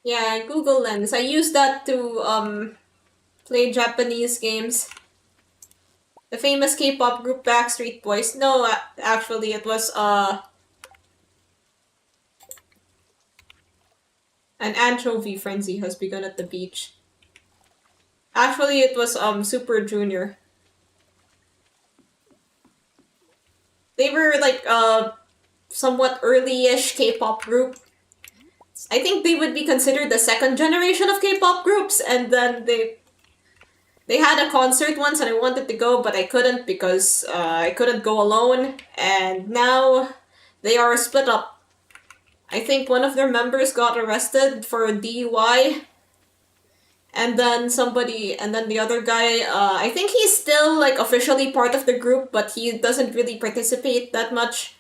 Yeah, Google Lens. I use that to play Japanese games. The famous K-pop group Backstreet Boys. No, actually, it was an anchovy frenzy has begun at the beach. Actually, it was Super Junior. They were like somewhat early-ish K-pop group. I think they would be considered the second generation of K-pop groups, and then they had a concert once and I wanted to go, but I couldn't because I couldn't go alone, and now they are split up. I think one of their members got arrested for a DUI, and then the other guy, I think he's still like officially part of the group, but he doesn't really participate that much.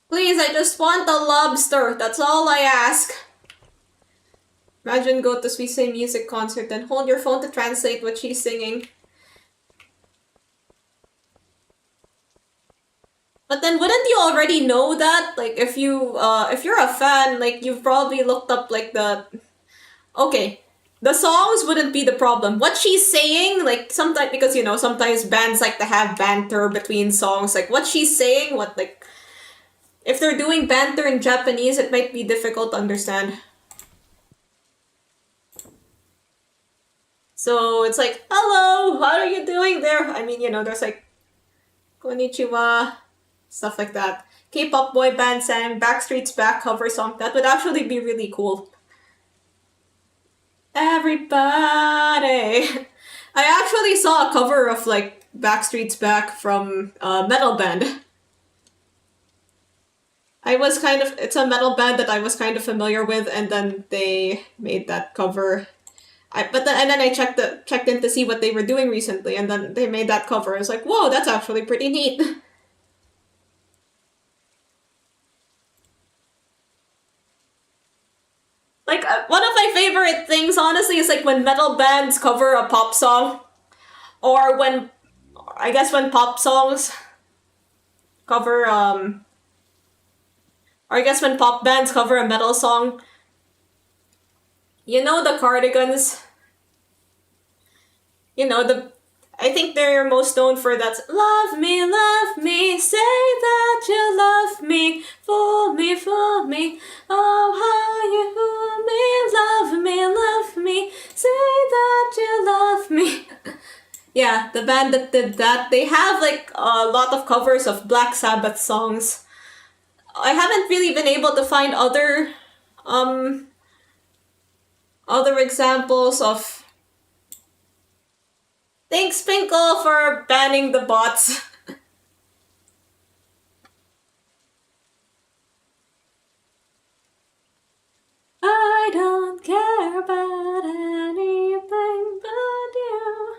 Please, I just want a lobster. That's all I ask. Imagine go to Suisse music concert and hold your phone to translate what she's singing. But then wouldn't you already know that? Like if you're a fan, like you've probably looked up like okay. The songs wouldn't be the problem. What she's saying, like sometimes because sometimes bands like to have banter between songs. Like what she's saying, if they're doing banter in Japanese, it might be difficult to understand. So it's like, hello, how are you doing there? I mean, there's like, konnichiwa, stuff like that. K-pop boy band sang Backstreet's Back cover song. That would actually be really cool. Everybody. I actually saw a cover of like Backstreet's Back from a metal band. It's a metal band that I was kind of familiar with, and then they made that cover. And then I checked in to see what they were doing recently, and then they made that cover. I was like, whoa, that's actually pretty neat. Like, one of my favorite things, honestly, is like when metal bands cover a pop song. Or when pop songs cover, or I guess when pop bands cover a metal song. The Cardigans? I think they're most known for that. Love me, say that you love me, fool me. Oh, how you love me, say that you love me. Yeah, the band that did that, they have like a lot of covers of Black Sabbath songs. I haven't really been able to find other examples of. Thanks, Pinkle, for banning the bots. I don't care about anything but you.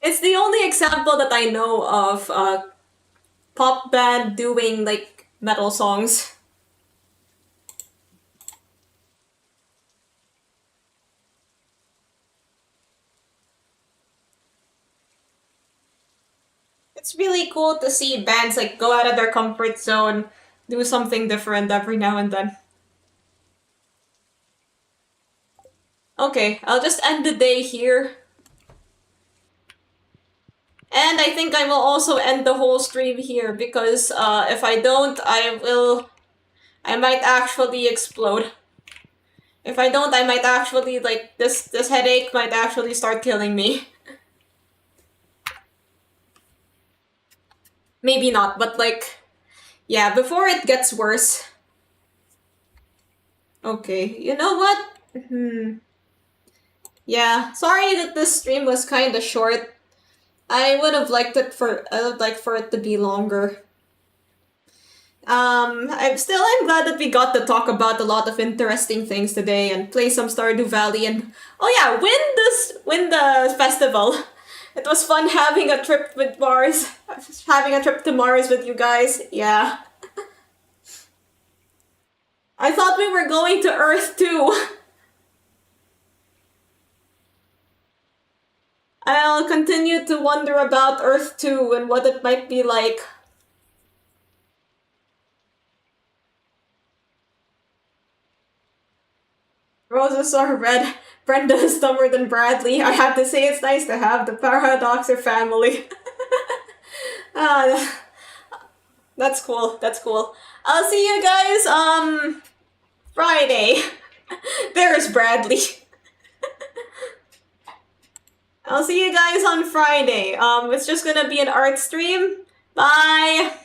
It's the only example that I know of a pop band doing like metal songs. It's really cool to see bands like go out of their comfort zone, do something different every now and then. Okay, I'll just end the day here. And I think I will also end the whole stream here because if I don't, I might actually explode. If I don't, I might actually, like, this headache might actually start killing me. Maybe not, but like, Yeah, before it gets worse. Okay, you know what? Yeah, sorry that this stream was kind of short. I would have liked it for I would like for it to be longer. I'm glad that we got to talk about a lot of interesting things today and play some Stardew Valley and oh yeah, win the festival. It was fun having a trip with Mars, having a trip to Mars with you guys. Yeah, I thought we were going to Earth too. I'll continue to wonder about Earth too and what it might be like. Roses are red. Brenda is dumber than Bradley. I have to say it's nice to have the Paradoxer family. Ah, that's cool. That's cool. I'll see you guys Friday. There's Bradley. I'll see you guys on Friday. It's just gonna be an art stream. Bye.